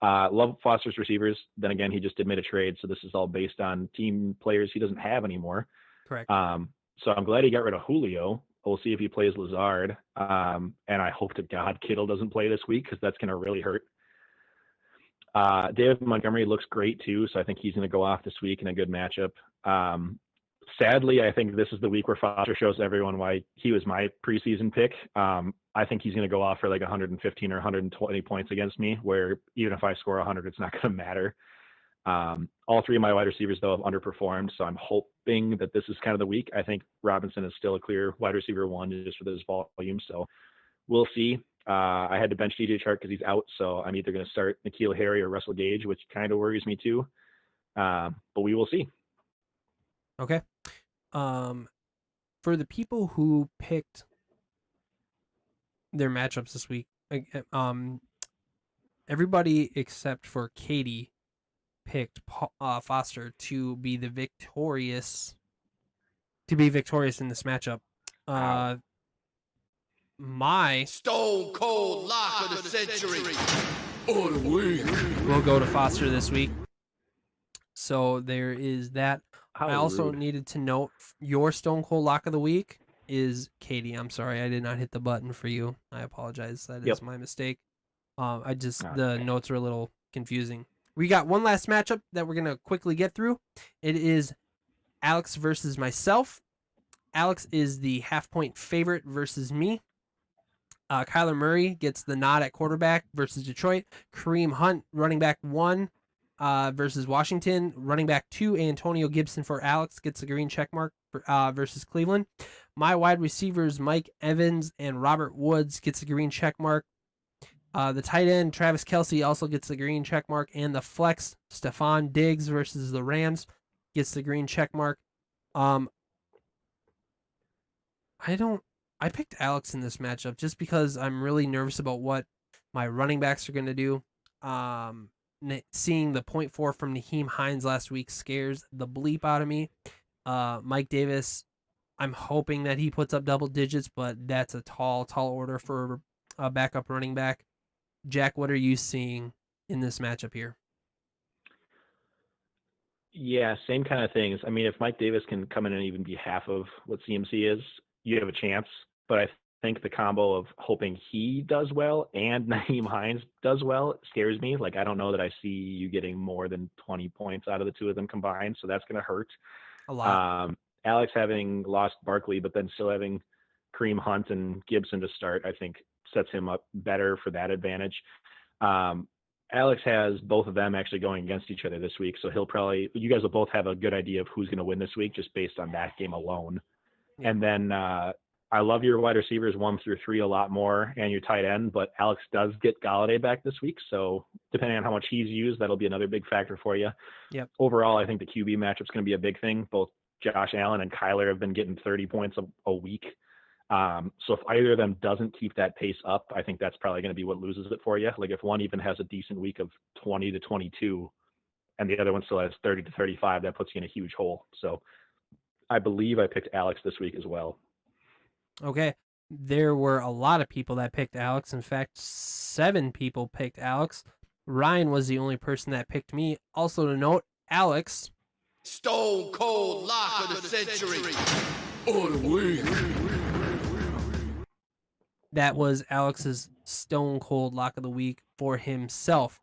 Love Foster's receivers. Then again, he just made a trade, so this is all based on team players he doesn't have anymore. Correct. So I'm glad he got rid of Julio. We'll see if he plays Lazard. And I hope to God Kittle doesn't play this week because that's going to really hurt. David Montgomery looks great too, so I think he's going to go off this week in a good matchup. Sadly, I think this is the week where Foster shows everyone why he was my preseason pick. I think he's going to go off for like 115 or 120 points against me, where even if I score 100, it's not going to matter. All 3 of my wide receivers, though, have underperformed, so I'm hoping that this is kind of the week. I think Robinson is still a clear wide receiver 1 just with his volume, so we'll see. I had to bench DJ Chark because he's out, so I'm either going to start N'Keal Harry or Russell Gage, which kind of worries me too. But we will see. Okay. For the people who picked their matchups this week, everybody except for Katie picked Foster to be victorious in this matchup. Wow. My Stone cold lock of the century. Or the week. will go to Foster this week. So there is that. How I also rude. needed to note your Stone Cold Lock of the Week is Katie. I'm sorry, I did not hit the button for you. I apologize. That is Yep. my mistake. The Okay. notes are a little confusing. We got one last matchup that we're gonna quickly get through. It is Alex versus myself. Alex is the half-point favorite versus me. Kyler Murray gets the nod at quarterback versus Detroit. Kareem Hunt, running back 1 versus Washington. Running back 2, Antonio Gibson for Alex, gets the green check mark versus Cleveland. My wide receivers, Mike Evans and Robert Woods, gets the green check mark. The tight end, Travis Kelce, also gets the green check mark. And the flex, Stephon Diggs versus the Rams, gets the green check mark. I picked Alex in this matchup just because I'm really nervous about what my running backs are going to do. Seeing the 0.4 from Naheem Hines last week scares the bleep out of me. Mike Davis, I'm hoping that he puts up double digits, but that's a tall order for a backup running back. Jack, what are you seeing in this matchup here? Yeah, same kind of things. I mean, if Mike Davis can come in and even be half of what CMC is, you have a chance. But I think the combo of hoping he does well and Naheem Hines does well scares me. Like, I don't know that I see you getting more than 20 points out of the two of them combined. So that's going to hurt. A lot. Alex having lost Barkley, but then still having Kareem Hunt and Gibson to start, I think sets him up better for that advantage. Alex has both of them actually going against each other this week. So you guys will both have a good idea of who's going to win this week just based on that game alone. Yeah. And then I love your wide receivers 1 through 3 a lot more and your tight end, but Alex does get Galore back this week. So depending on how much he's used, that'll be another big factor for you. Yep. Overall, I think the QB matchup's going to be a big thing. Both Josh Allen and Kyler have been getting 30 points a week. So if either of them doesn't keep that pace up, I think that's probably going to be what loses it for you. Like if one even has a decent week of 20 to 22 and the other one still has 30 to 35, that puts you in a huge hole. So I believe I picked Alex this week as well. Okay. There were a lot of people that picked Alex. In fact, 7 people picked Alex. Ryan was the only person that picked me. Also to note, Alex. Stone cold lock of the century. Or the week. That was Alex's Stone Cold Lock of the Week for himself.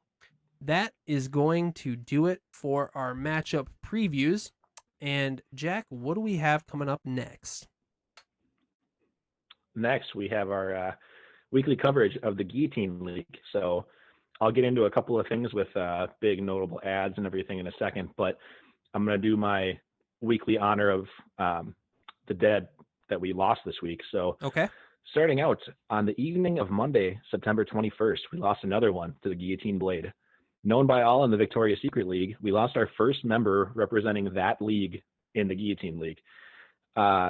That is going to do it for our matchup previews. And Jack, what do we have coming up next? Next, we have our weekly coverage of the Guillotine League. So I'll get into a couple of things with big notable ads and everything in a second, but I'm going to do my weekly honor of the dead that we lost this week. So Okay. starting out on the evening of Monday, September 21st, we lost another one to the Guillotine Blade. Known by all in the Victoria's Secret League, we lost our first member representing that league in the Guillotine League.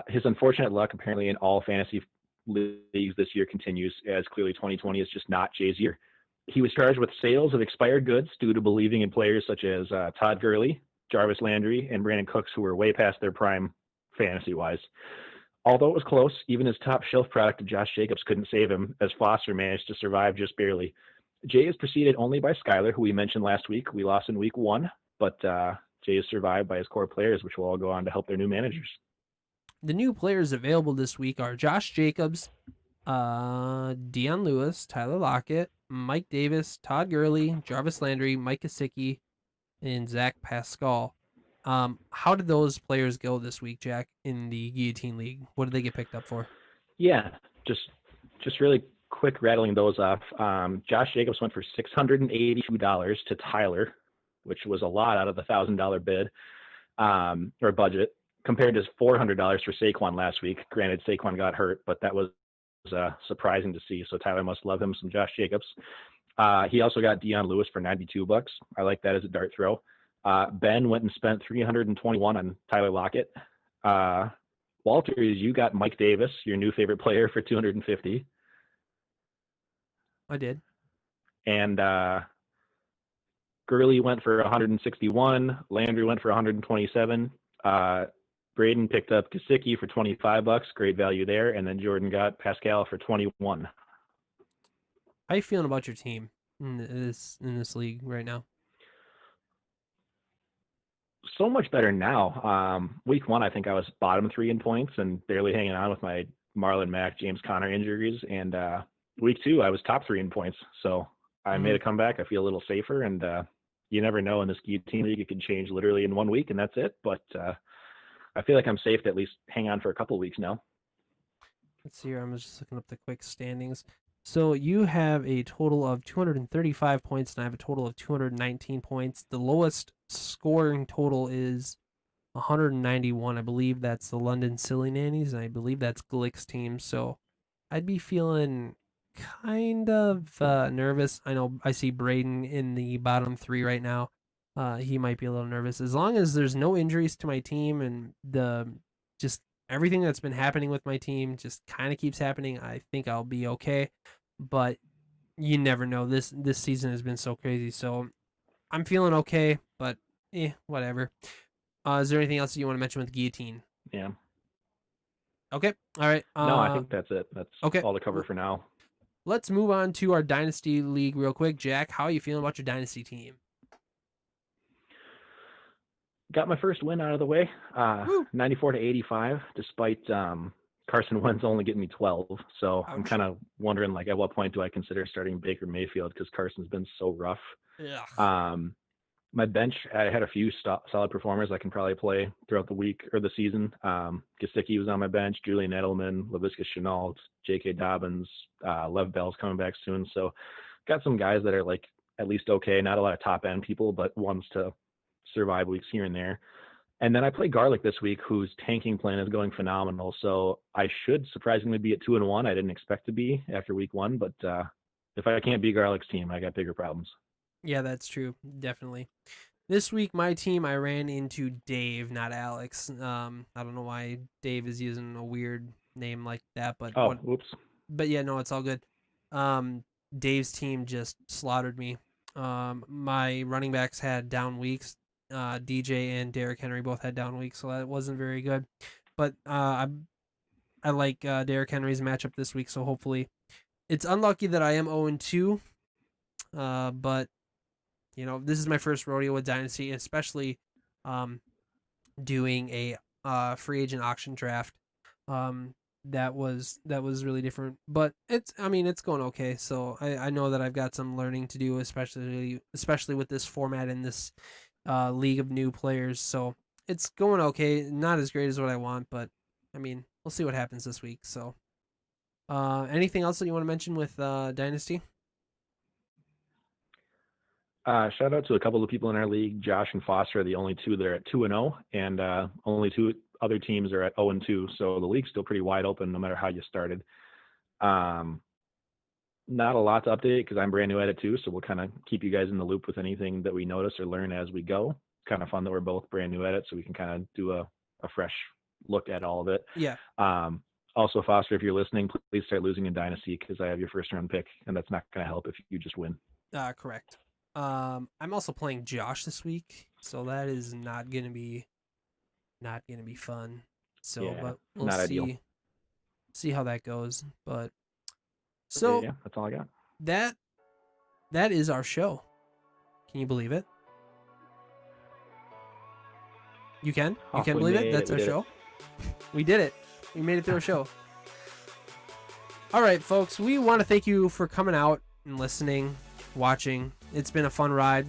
His unfortunate luck apparently in all fantasy leagues this year continues, as clearly 2020 is just not Jay's year. He was charged with sales of expired goods due to believing in players such as Todd Gurley, Jarvis Landry, and Brandon Cooks, who were way past their prime fantasy-wise. Although it was close, even his top shelf product of Josh Jacobs couldn't save him, as Foster managed to survive just barely. Jay is preceded only by Skyler, who we mentioned last week. We lost in week 1, but Jay is survived by his core players, which will all go on to help their new managers. The new players available this week are Josh Jacobs, Deion Lewis, Tyler Lockett, Mike Davis, Todd Gurley, Jarvis Landry, Mike Gesicki, and Zach Pascal. How did those players go this week, Jack, in the Guillotine League? What did they get picked up for? Yeah, just really quick rattling those off. Josh Jacobs went for $682 to Tyler, which was a lot out of the $1,000 bid or budget, compared to $400 for Saquon last week. Granted, Saquon got hurt, but that was surprising to see. So Tyler must love him some Josh Jacobs. He also got Deion Lewis for $92. I like that as a dart throw. Ben went and spent $321 on Tyler Lockett. Walter, you got Mike Davis, your new favorite player, for $250. I did. And Gurley went for 161. Landry went for 127. Braden picked up Kasicki for $25. Great value there. And then Jordan got Pascal for 21. How you feeling about your team in this league right now? So much better now. Week 1, I think I was bottom 3 in points and barely hanging on with my Marlon Mack, James Conner injuries. And week 2, I was top 3 in points. So I made a comeback. I feel a little safer. And you never know in this guillotine league, it can change literally in 1 week, and that's it. But I feel like I'm safe to at least hang on for a couple of weeks now. Let's see here. I'm just looking up the quick standings. So you have a total of 235 points, and I have a total of 219 points. The lowest scoring total is 191. I believe that's the London Silly Nannies, and I believe that's Glick's team. So I'd be feeling kind of nervous. I know I see Braden in the bottom 3 right now. He might be a little nervous. As long as there's no injuries to my team and just everything that's been happening with my team just kind of keeps happening, I think I'll be okay. But you never know. This season has been so crazy. So I'm feeling okay, but whatever. Is there anything else you want to mention with guillotine? Yeah. Okay. All right. No, I think that's it. That's okay. All to cover for now. Let's move on to our Dynasty League real quick. Jack, how are you feeling about your Dynasty team? Got my first win out of the way, 94-85, despite Carson Wentz only getting me 12. So ouch. I'm kind of wondering, like, at what point do I consider starting Baker Mayfield, because Carson's been so rough. Yeah. My bench, I had a few solid performers I can probably play throughout the week or the season. Gesicki was on my bench, Julian Edelman, Laviska Shenault, J.K. Dobbins, Lev Bell's coming back soon. So got some guys that are, like, at least okay. Not a lot of top-end people, but ones to survive weeks here and there. And then I play Garlic this week, whose tanking plan is going phenomenal. So I should surprisingly be at 2-1. I didn't expect to be after week 1, but if I can't beat Garlic's team, I got bigger problems. Yeah, that's true. Definitely. This week, my team, I ran into Dave, not Alex. I don't know why Dave is using a weird name like that, but oops. But yeah, no, it's all good. Dave's team just slaughtered me. My running backs had down weeks. DJ and Derrick Henry both had down weeks, so that wasn't very good. But I like Derrick Henry's matchup this week, so hopefully it's unlucky that I am 0-2. But you know, this is my first rodeo with Dynasty, especially doing a free agent auction draft. That was really different, but it's going okay. So I know that I've got some learning to do, especially with this format and this league of new players. So it's going okay. Not as great as what I want, but I mean, we'll see what happens this week. So anything else that you want to mention with Dynasty? Shout out to a couple of people in our league. Josh and Foster are the only two that are at 2-0, and only 2 other teams are at 0-2. So the league's still pretty wide open, no matter how you started. Not a lot to update because I'm brand new at it too. So we'll kind of keep you guys in the loop with anything that we notice or learn as we go. Kind of fun that we're both brand new at it, so we can kind of do a fresh look at all of it. Yeah. Also, Foster, if you're listening, please start losing in Dynasty because I have your first round pick, and that's not going to help if you just win. Correct. I'm also playing Josh this week, so that is not gonna be fun. So, yeah, but we'll see how that goes. But so yeah, that's all I got. That is our show. Can you believe it? You can believe it? That's our show. We did it. We made it through our show. All right, folks. We want to thank you for coming out and listening, watching. It's been a fun ride.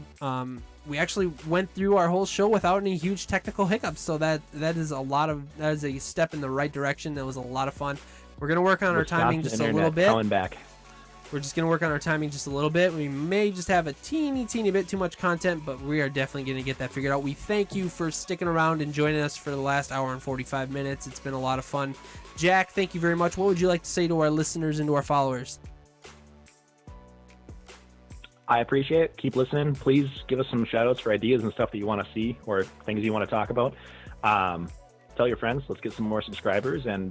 We actually went through our whole show without any huge technical hiccups, so that is a step in the right direction. That was a lot of fun. We're gonna work on our timing just a little bit. We're just gonna work on our timing just a little bit. We may just have a teeny bit too much content, but we are definitely gonna get that figured out. We thank you for sticking around and joining us for the last hour and 45 minutes. It's been a lot of fun. Jack, thank you very much. What would you like to say to our listeners and to our followers? I appreciate it. Keep listening. Please give us some shout outs for ideas and stuff that you want to see or things you want to talk about. Tell your friends. Let's get some more subscribers and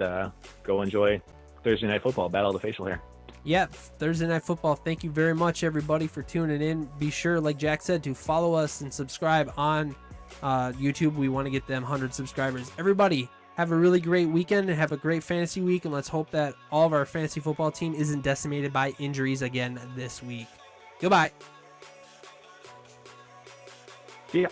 go enjoy Thursday Night Football, Battle of the Facial Hair. Yeah, Thursday Night Football. Thank you very much, everybody, for tuning in. Be sure, like Jack said, to follow us and subscribe on YouTube. We want to get them 100 subscribers. Everybody, have a really great weekend and have a great fantasy week. And let's hope that all of our fantasy football team isn't decimated by injuries again this week. Goodbye. See ya.